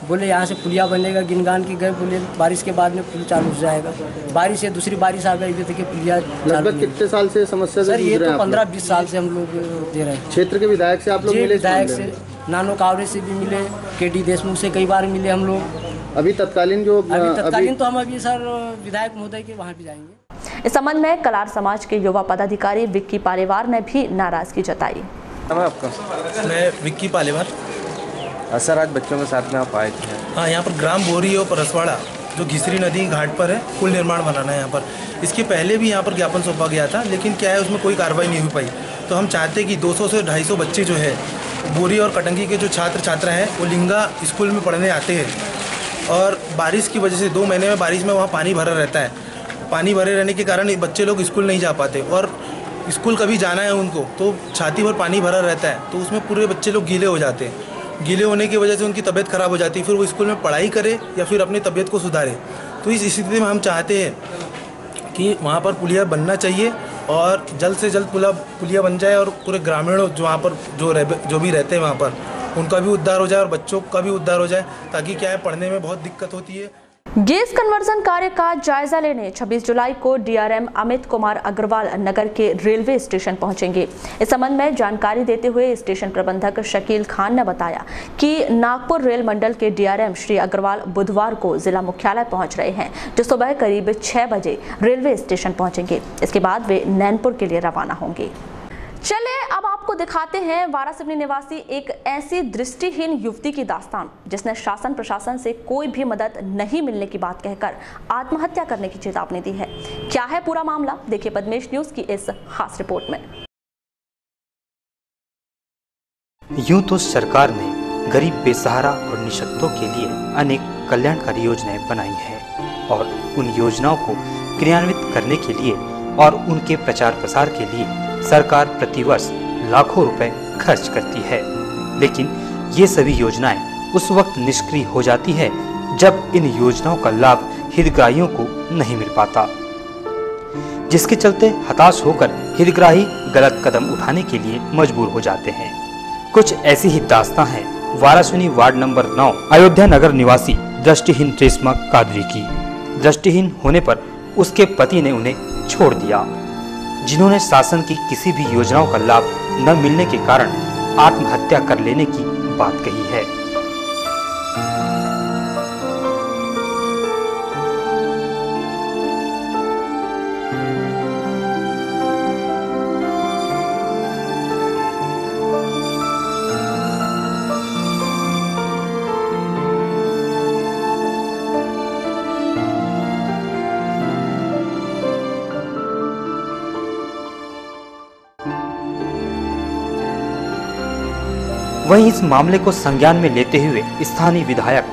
S19: बोले यहाँ से पुलिया बनेगा, गिनगान के गए, बोले बारिश के बाद में पुल चालू हो जाएगा। बारिश से दूसरी बारिश आ गई थी कि पुलिया।
S6: लगभग कितने साल से समस्या
S19: सर ये तो 15-20 साल से हम लोग दे रहे हैं।
S6: क्षेत्र के विधायक से आप लोग मिले?
S19: विधायक से, नानो कावरे से भी मिले, KD देशमुख से कई बार मिले हम लोग।
S6: अभी तत्कालीन
S19: तो हम अभी सर विधायक महोदय के वहाँ भी जाएंगे।
S1: इस संबंध में कलार समाज के युवा पदाधिकारी विक्की पालेवार ने भी नाराजगी जताई।
S6: आपका?
S20: मैं विक्की पालेवार।
S6: सर आज बच्चों के साथ में आप आए थे?
S20: हाँ, यहाँ पर ग्राम बोरी और परसवाड़ा जो घिसरी नदी घाट पर है, पुल निर्माण बनाना है यहाँ पर। इसके पहले भी यहाँ पर ज्ञापन सौंपा गया था, लेकिन क्या है उसमें कोई कार्रवाई नहीं हो पाई। तो हम चाहते कि 200 से 250 बच्चे जो है बोरी और कटंगी के जो छात्र छात्रा हैं वो लिंगा स्कूल में पढ़ने आते हैं, और बारिश की वजह से 2 महीने में बारिश में वहाँ पानी भरा रहता है। पानी भरे रहने के कारण बच्चे लोग स्कूल नहीं जा पाते, और स्कूल कभी जाना है उनको तो छाती भर पानी भरा रहता है, तो उसमें पूरे बच्चे लोग गीले हो जाते हैं। गीले होने की वजह से उनकी तबीयत ख़राब हो जाती है, फिर वो स्कूल में पढ़ाई करे या फिर अपनी तबीयत को सुधारे। तो इस स्थिति में हम चाहते हैं कि वहाँ पर पुलिया बनना चाहिए और जल्द से जल्द पुलिया बन जाए, और पूरे ग्रामीणों जो वहाँ पर जो भी रहते हैं वहाँ पर उनका भी उद्धार हो जाए और बच्चों का भी उद्धार हो जाए, ताकि क्या है पढ़ने में बहुत दिक्कत होती है।
S1: गैस कन्वर्जन कार्य का जायजा लेने 26 जुलाई को डीआरएम अमित कुमार अग्रवाल नगर के रेलवे स्टेशन पहुंचेंगे। इस संबंध में जानकारी देते हुए स्टेशन प्रबंधक शकील खान ने बताया कि नागपुर रेल मंडल के डीआरएम श्री अग्रवाल बुधवार को जिला मुख्यालय पहुंच रहे हैं, जो सुबह करीब 6 बजे रेलवे स्टेशन पहुंचेंगे। इसके बाद वे नैनपुर के लिए रवाना होंगे। चलिए अब आपको दिखाते हैं वारासिवनी निवासी एक ऐसी दृष्टिहीन युवती की दास्तान, जिसने शासन प्रशासन से कोई भी मदद नहीं मिलने की बात कहकर आत्महत्या करने की चेतावनी दी है। क्या है पूरा मामला, देखिए पद्मेश न्यूज की इस खास रिपोर्ट में।
S2: यूं तो सरकार ने गरीब, बेसहारा और निशक्तों के लिए अनेक कल्याणकारी योजनाएं बनाई हैं और उन योजनाओं को क्रियान्वित करने के लिए और उनके प्रचार प्रसार के लिए सरकार प्रतिवर्ष लाखों रुपए खर्च करती है, लेकिन ये सभी योजनाएं उस वक्त निष्क्रिय हो जाती है जब इन योजनाओं का लाभ हितग्राहियों को नहीं मिल पाता, जिसके चलते हताश होकर हितग्राही गलत कदम उठाने के लिए मजबूर हो जाते हैं। कुछ ऐसी ही दास्तां है वारासिवनी वार्ड नंबर 9 अयोध्या नगर निवासी दृष्टिहीन रेशमा कादरी की। दृष्टिहीन होने पर उसके पति ने उन्हें छोड़ दिया, जिन्होंने शासन की किसी भी योजनाओं का लाभ न मिलने के कारण आत्महत्या कर लेने की बात कही है। वहीं इस मामले को संज्ञान में लेते हुए स्थानीय विधायक,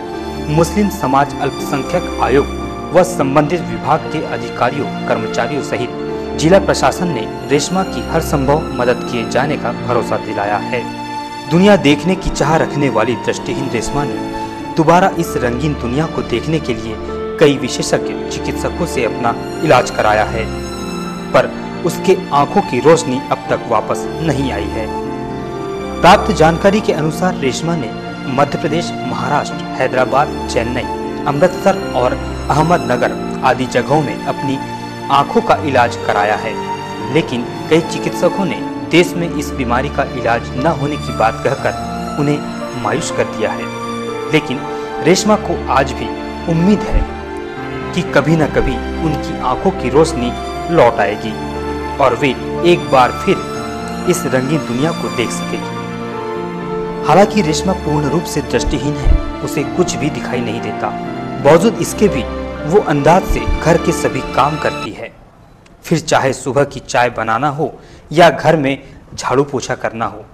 S2: मुस्लिम समाज अल्पसंख्यक आयोग व संबंधित विभाग के अधिकारियों, कर्मचारियों सहित जिला प्रशासन ने रेशमा की हर संभव मदद किए जाने का भरोसा दिलाया है। दुनिया देखने की चाह रखने वाली दृष्टिहीन रेशमा ने दोबारा इस रंगीन दुनिया को देखने के लिए कई विशेषज्ञ चिकित्सकों से अपना इलाज कराया है, पर उसके आंखों की रोशनी अब तक वापस नहीं आई है। प्राप्त जानकारी के अनुसार रेशमा ने मध्य प्रदेश, महाराष्ट्र, हैदराबाद, चेन्नई, अमृतसर और अहमदनगर आदि जगहों में अपनी आंखों का इलाज कराया है, लेकिन कई चिकित्सकों ने देश में इस बीमारी का इलाज न होने की बात कहकर उन्हें मायूस कर दिया है। लेकिन रेशमा को आज भी उम्मीद है कि कभी न कभी उनकी आंखों की रोशनी लौट आएगी और वे एक बार फिर इस रंगीन दुनिया को देख सकेगी। हालांकि रेशमा पूर्ण रूप से दृष्टिहीन है, उसे कुछ भी दिखाई नहीं देता, बावजूद इसके भी वो अंदाज से घर के सभी काम करती है, फिर चाहे सुबह की चाय बनाना हो या घर में झाड़ू पोछा करना हो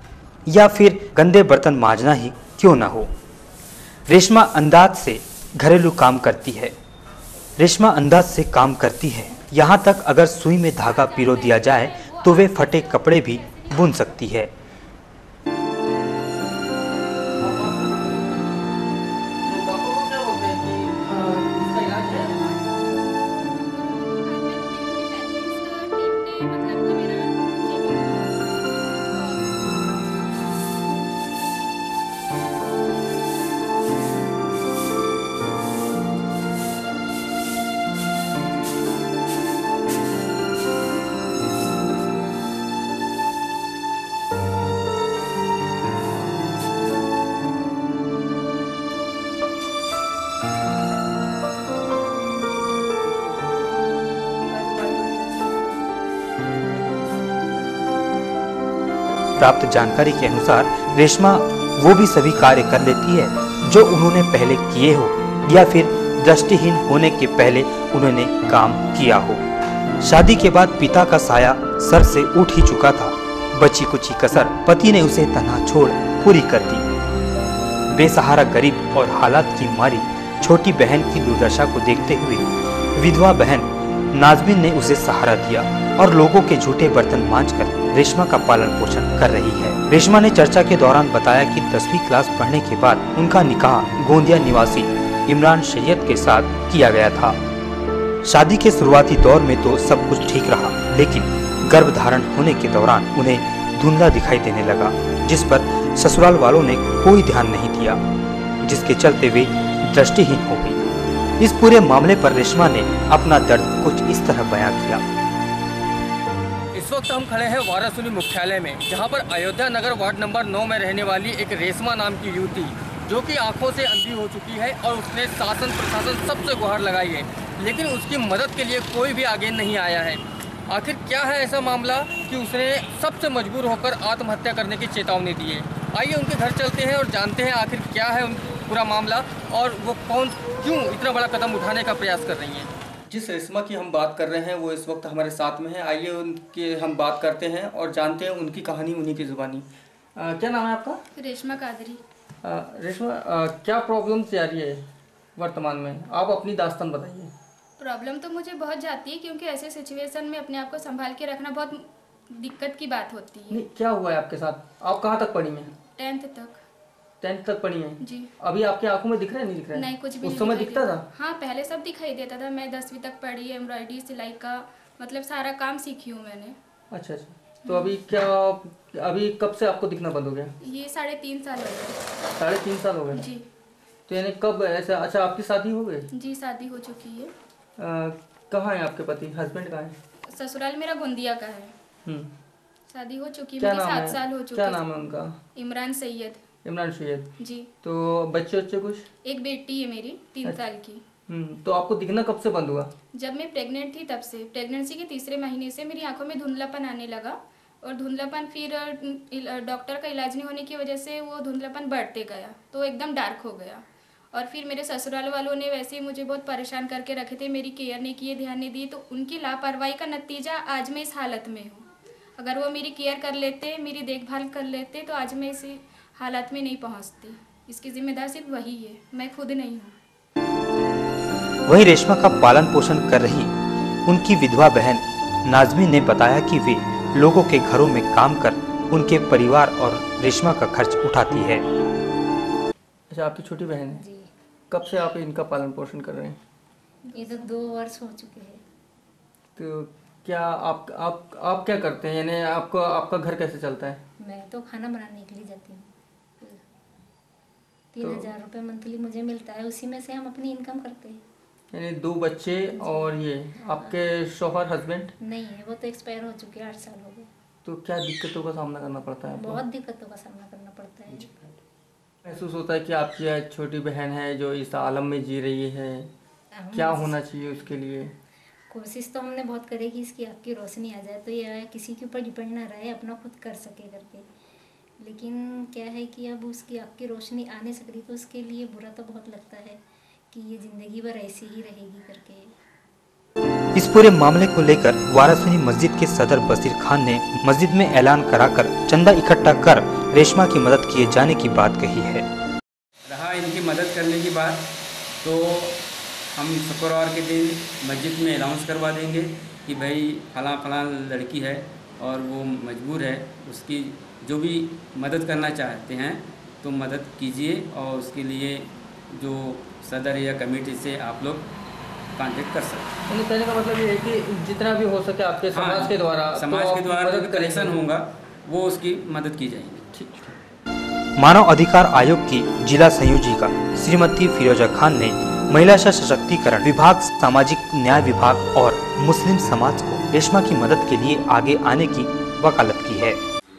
S2: या फिर गंदे बर्तन मांजना ही क्यों ना हो। रेशमा अंदाज से घरेलू काम करती है। रेशमा अंदाज से काम करती है, यहाँ तक अगर सुई में धागा पिरो दिया जाए तो वे फटे कपड़े भी बुन सकती है। प्राप्त जानकारी के अनुसार रेशमा वो भी सभी कार्य कर लेती है जो उन्होंने पहले किए हो या फिर दृष्टिहीन होने के पहले उन्होंने काम किया हो। शादी के बाद पिता का साया सर से उठ ही चुका था, बची कुची कसर पति ने उसे तन्हा छोड़ पूरी कर दी। बेसहारा गरीब और हालात की मारी छोटी बहन की दुर्दशा को देखते हुए विधवा बहन नाजमीन ने उसे सहारा दिया और लोगों के झूठे बर्तन मांजकर रेशमा का पालन पोषण कर रही है। रेशमा ने चर्चा के दौरान बताया कि 10वीं क्लास पढ़ने के बाद उनका निकाह गोंदिया निवासी इमरान सैयद के साथ किया गया था। शादी के शुरुआती दौर में तो सब कुछ ठीक रहा, लेकिन गर्भधारण होने के दौरान उन्हें धुंधला दिखाई देने लगा, जिस पर ससुराल वालों ने कोई ध्यान नहीं दिया, जिसके चलते वे दृष्टिहीन हो गई। इस पूरे मामले पर रेशमा ने अपना दर्द कुछ इस तरह बयां किया।
S3: इस वक्त हम खड़े हैं वाराणसी मुख्यालय में, जहां पर अयोध्या नगर वार्ड नंबर 9 में रहने वाली एक रेशमा नाम की युवती, जो कि आंखों से अंधी हो चुकी है और उसने शासन प्रशासन सबसे गुहार लगाई है, लेकिन उसकी मदद के लिए कोई भी आगे नहीं आया है। आखिर क्या है ऐसा मामला कि उसने सबसे मजबूर होकर आत्महत्या करने की चेतावनी दी है। आइए उनके घर चलते हैं और जानते हैं आखिर क्या है पूरा मामला और वो क्यों इतना बड़ा कदम उठाने का प्रयास कर रही हैं। जिस रेशमा की हम बात कर रहे हैं वो इस वक्त हमारे साथ में है। आइए उनके हम बात करते हैं और जानते हैं उनकी कहानी उन्हीं की जुबानी। क्या नाम है आपका?
S16: रेशमा कादरी।
S3: रेशमा, क्या प्रॉब्लम आ रही है वर्तमान में? आप अपनी दास्तान बताइए।
S16: प्रॉब्लम तो मुझे बहुत जाती है, क्योंकि ऐसे सिचुएशन में अपने आप को संभाल के रखना बहुत दिक्कत की बात होती है।
S3: नहीं, क्या हुआ है आपके साथ? आप कहाँ तक पढ़ी हैं?
S16: 10th तक।
S3: 10th तक पढ़ी हैं
S16: जी।
S3: अभी आपकी आंखों में दिख रहा है, नहीं दिख रहा है?
S16: नहीं, कुछ भी
S3: उस समय दिखता था?
S16: हाँ, पहले सब दिखाई देता था। मैं 10वीं तक पढ़ी, एम्ब्रॉयडरी सिलाई का मतलब सारा काम सीखी हूँ मैंने।
S3: अच्छा। तो अभी कब से आपको दिखना बंद हो गया?
S16: ये 3.5 साल हो गए।
S3: 3.5 साल हो गए जी। तो यानी कब ऐसा? अच्छा, आपकी शादी हो गई?
S16: जी, शादी हो चुकी है।
S3: कहाँ है आपके पति? हस्बैंड कहाँ है?
S16: ससुराल मेरा गोंदिया का है। शादी हो चुकी है, 7 साल हो चुके।
S3: क्या नाम है उनका?
S16: इमरान सैयद।
S3: इमरान सैयद
S16: जी।
S3: तो बच्चे कुछ?
S16: एक बेटी है मेरी 3 साल की।
S3: तो आपको दिखना कब से बंद हुआ?
S16: जब मैं प्रेग्नेंट थी तब से। प्रेगनेंसी के 3रे महीने से मेरी आंखों में धुंधलापन आने लगा, और धुंधलापन फिर डॉक्टर का इलाज नहीं होने की वजह से वो धुंधलापन बढ़ते गया, तो एकदम डार्क हो गया। और फिर मेरे ससुराल वालों ने वैसे ही मुझे बहुत परेशान करके रखे थे, मेरी केयर नहीं किए, ध्यान नहीं दी, तो उनकी लापरवाही का नतीजा आज मैं इस हालत में हूँ। अगर वो मेरी केयर कर लेते, मेरी देखभाल कर लेते, तो आज मैं इसी हालत में नहीं पहुँचती। इसकी जिम्मेदार सिर्फ वही है, मैं खुद नहीं हूँ।
S2: वहीं रेशमा का पालन पोषण कर रही उनकी विधवा बहन नाजमी ने बताया कि वे लोगों के घरों में काम कर उनके परिवार और रेशमा का खर्च उठाती है।
S3: अच्छा, आपकी छोटी बहन है? जी। कब से आप इनका पालन पोषण कर रहे हैं?
S4: ये तो 2 वर्ष हो चुके हैं।
S3: तो क्या आप क्या करते हैं, यानी आपका घर कैसे चलता है?
S4: मैं तो खाना बनाने के लिए जाती हूँ। 3000 रुपये मंथली मुझे मिलता है, उसी में से हम अपनी इनकम करते हैं।
S3: यानी 2 बच्चे और ये आपके शौहर हस्बैंड?
S4: नहीं है, वो तो एक्सपायर हो चुके, 8 साल हो गए।
S3: तो क्या दिक्कतों का सामना करना पड़ता है?
S4: बहुत दिक्कतों का सामना करना पड़ता है।
S3: महसूस होता है कि आपकी छोटी बहन है जो इस आलम में जी रही है, क्या होना चाहिए उसके लिए?
S4: कोशिश तो हमने बहुत करी कि इसकी आँख की रोशनी आ जाए, तो ये किसी के ऊपर डिपेंड ना रहे, अपना खुद कर सके करके। लेकिन क्या है कि अब उसकी आँख की रोशनी आ नहीं सक रही, तो उसके लिए बुरा तो बहुत लगता है कि ये ज़िंदगी भर ऐसी ही रहेगी करके।
S2: इस पूरे मामले को लेकर वाराणसी मस्जिद के सदर बशीर खान ने मस्जिद में ऐलान कराकर चंदा इकट्ठा कर रेशमा की मदद किए जाने की बात कही है।
S21: रहा इनकी मदद करने की बात, तो हम शुक्रवार के दिन मस्जिद में अनाउंस करवा देंगे कि भाई फलां लड़की है और वो मजबूर है, उसकी जो भी मदद करना चाहते हैं तो मदद कीजिए, और उसके लिए जो सदर या कमेटी से आप लोग कांटेक्ट कर सकते हैं।
S3: कहने का मतलब ये है कि जितना भी हो सके आपके समाज के द्वारा जो
S21: कलेक्शन होगा वो उसकी मदद की जाएगी।
S2: मानव अधिकार आयोग की जिला संयोजिका श्रीमती फिरोजा खान ने महिला सशक्तिकरण विभाग, सामाजिक न्याय विभाग और मुस्लिम समाज को रेशमा की मदद के लिए आगे आने की वकालत की है।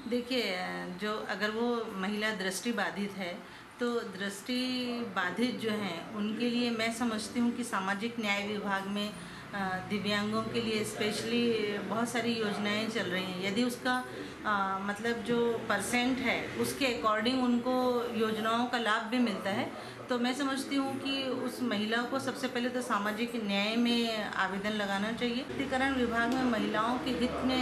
S22: देखिए, जो अगर वो महिला दृष्टि बाधित है, तो दृष्टि बाधित जो हैं उनके लिए मैं समझती हूँ कि सामाजिक न्याय विभाग में दिव्यांगों के लिए स्पेशली बहुत सारी योजनाएं चल रही हैं। यदि उसका मतलब जो परसेंट है उसके अकॉर्डिंग उनको योजनाओं का लाभ भी मिलता है, तो मैं समझती हूँ कि उस महिला को सबसे पहले तो सामाजिक न्याय में आवेदन लगाना चाहिए। सशक्तिकरण विभाग में महिलाओं के हित में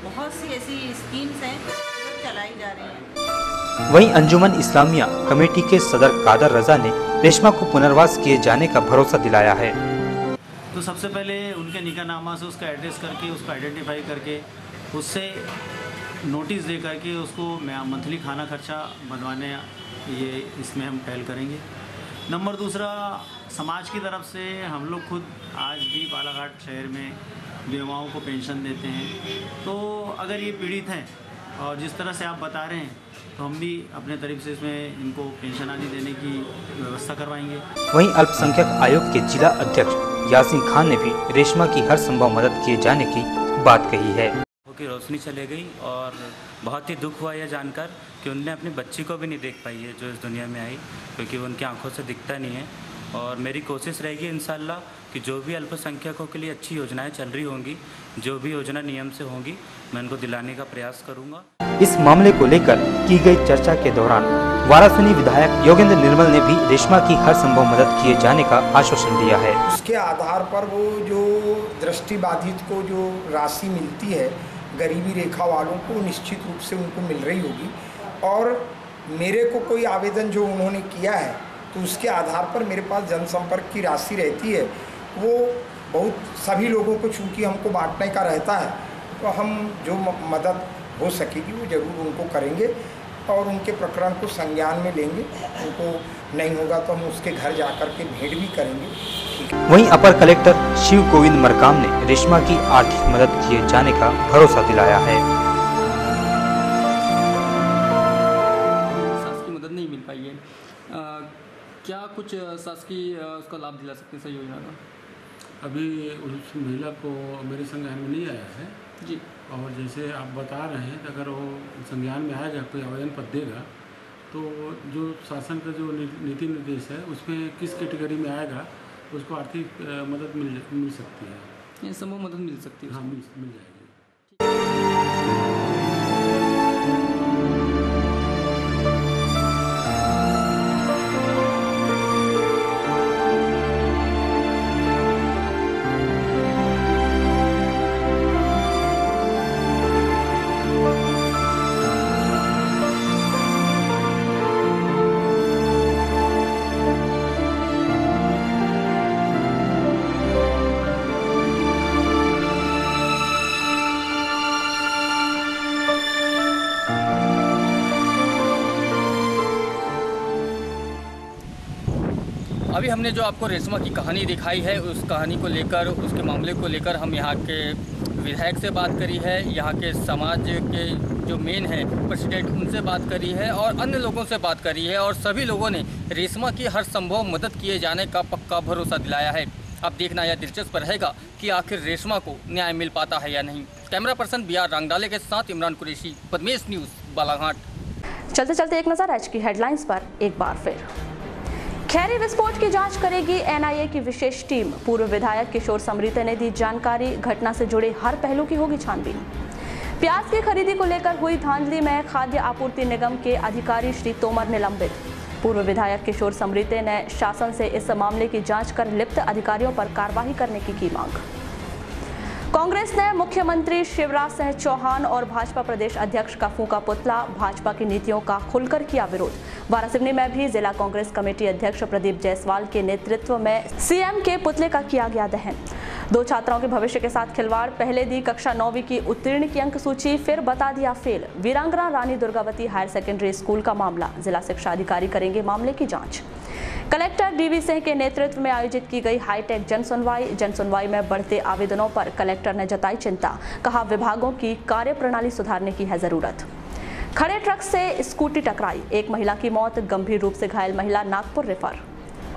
S22: बहुत सी ऐसी स्कीम्स हैं जो चलाई जा रही हैं।
S2: वहीं अंजुमन इस्लामिया कमेटी के सदर कादर रजा ने रेशमा को पुनर्वास किए जाने का भरोसा दिलाया है।
S23: तो सबसे पहले उनके निकाहनामा से उसका एड्रेस करके, उसको आइडेंटिफाई करके, उससे नोटिस दे करके उसको मंथली खाना खर्चा बनवाने, ये इसमें हम पहल करेंगे। नंबर दूसरा, समाज की तरफ से हम लोग खुद आज भी बालाघाट शहर में विधवाओं को पेंशन देते हैं। तो अगर ये पीड़ित हैं और जिस तरह से आप बता रहे हैं तो हम भी अपने तरफ से इसमें इनको पेंशन आदि देने की व्यवस्था करवाएंगे।
S2: वहीं अल्पसंख्यक आयोग के जिला अध्यक्ष यासीन खान ने भी रेशमा की हर संभव मदद किए जाने की बात कही है।
S5: की रोशनी चले गई और बहुत ही दुख हुआ यह जानकर कि उनने अपनी बच्ची को भी नहीं देख पाई है जो इस दुनिया में आई, क्योंकि वो उनकी आंखों से दिखता नहीं है। और मेरी कोशिश रहेगी इंशाल्लाह कि जो भी अल्पसंख्यकों के लिए अच्छी योजनाएं चल रही होंगी, जो भी योजना नियम से होंगी, मैं उनको दिलाने का प्रयास करूँगा।
S2: इस मामले को लेकर की गई चर्चा के दौरान वारासुनी विधायक योगेंद्र निर्मल ने भी रेशमा की हर संभव मदद किए जाने का आश्वासन दिया है।
S7: उसके आधार पर वो जो दृष्टिबाधित को जो राशि मिलती है गरीबी रेखा वालों को निश्चित रूप से उनको मिल रही होगी। और मेरे को कोई आवेदन जो उन्होंने किया है तो उसके आधार पर मेरे पास जनसंपर्क की राशि रहती है, वो बहुत सभी लोगों को चूँकि हमको बांटने का रहता है, तो हम जो मदद हो सकेगी वो ज़रूर उनको करेंगे और उनके प्रकरण को संज्ञान में लेंगे। उनको नहीं होगा तो हम उसके घर जाकर के भेंट भी करेंगे।
S2: वहीं अपर कलेक्टर शिव गोविंद मरकाम ने रेशमा की आर्थिक मदद किए जाने का भरोसा दिलाया है।
S3: शासकीय मदद नहीं मिल पाई है, क्या कुछ शासकीय उसका लाभ दिला सकते हैं योजना का?
S8: अभी उस महिला को मेरे संज्ञान में नहीं आया है
S3: जी।
S8: और जैसे आप बता रहे हैं अगर वो संज्ञान में आएगा, कोई आवेदन पत्र देगा, तो जो शासन का जो नीति निर्देश है उसमें किस कैटेगरी में आएगा उसको आर्थिक मदद मिल सकती है।
S3: ये समूह मदद मिल सकती है?
S8: हाँ, मिल जाएगी।
S3: अभी हमने जो आपको रेशमा की कहानी दिखाई है, उस कहानी को लेकर, उसके मामले को लेकर हम यहाँ के विधायक से बात करी है, यहाँ के समाज के जो मेन है प्रेसिडेंट, उनसे बात करी है और अन्य लोगों से बात करी है और सभी लोगों ने रेशमा की हर संभव मदद किए जाने का पक्का भरोसा दिलाया है। अब देखना यह दिलचस्प रहेगा कि आखिर रेशमा को न्याय मिल पाता है या नहीं। Camera person B R Rangdale के साथ इमरान कुरैशी, पद्मेश न्यूज़, बालाघाट।
S1: चलते चलते एक नज़र आज की हेडलाइंस पर एक बार फिर। खैरी विस्फोट की जांच करेगी एनआईए की विशेष टीम। पूर्व विधायक किशोर समरीते ने दी जानकारी। घटना से जुड़े हर पहलू की होगी छानबीन। प्याज की खरीदी को लेकर हुई धांधली में खाद्य आपूर्ति निगम के अधिकारी श्री तोमर निलंबित। पूर्व विधायक किशोर समरीते ने शासन से इस मामले की जांच कर लिप्त अधिकारियों पर कार्रवाई करने की मांग। कांग्रेस ने मुख्यमंत्री शिवराज सिंह चौहान और भाजपा प्रदेश अध्यक्ष का फूंका पुतला। भाजपा की नीतियों का खुलकर किया विरोध। वारासिवनी में भी जिला कांग्रेस कमेटी अध्यक्ष प्रदीप जायसवाल के नेतृत्व में सीएम के पुतले का किया गया दहन। 2 छात्राओं के भविष्य के साथ खिलवाड़। पहले दी कक्षा 9वीं की उत्तीर्ण की अंक सूची, फिर बता दिया फेल। वीरांगना Rani Durgavati higher secondary school का मामला। जिला शिक्षा अधिकारी करेंगे मामले की जांच। कलेक्टर डीवी सिंह के नेतृत्व में आयोजित की गई हाईटेक जनसुनवाई में बढ़ते आवेदनों पर कलेक्टर ने जताई चिंता। कहा विभागों की कार्यप्रणाली सुधारने की है जरूरत। खड़े ट्रक से स्कूटी टकराई, एक महिला की मौत, गंभीर रूप से घायल महिला नागपुर रेफर।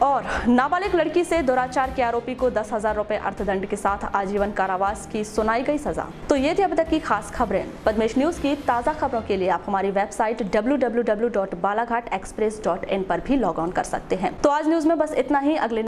S1: और नाबालिग लड़की से दुराचार के आरोपी को 10,000 रुपए अर्थदंड के साथ आजीवन कारावास की सुनाई गई सजा। तो ये थी अब तक की खास खबरें। पद्मेश न्यूज की ताज़ा खबरों के लिए आप हमारी वेबसाइट www.balaghatexpress.in पर भी लॉग ऑन कर सकते हैं। तो आज न्यूज में बस इतना ही। अगले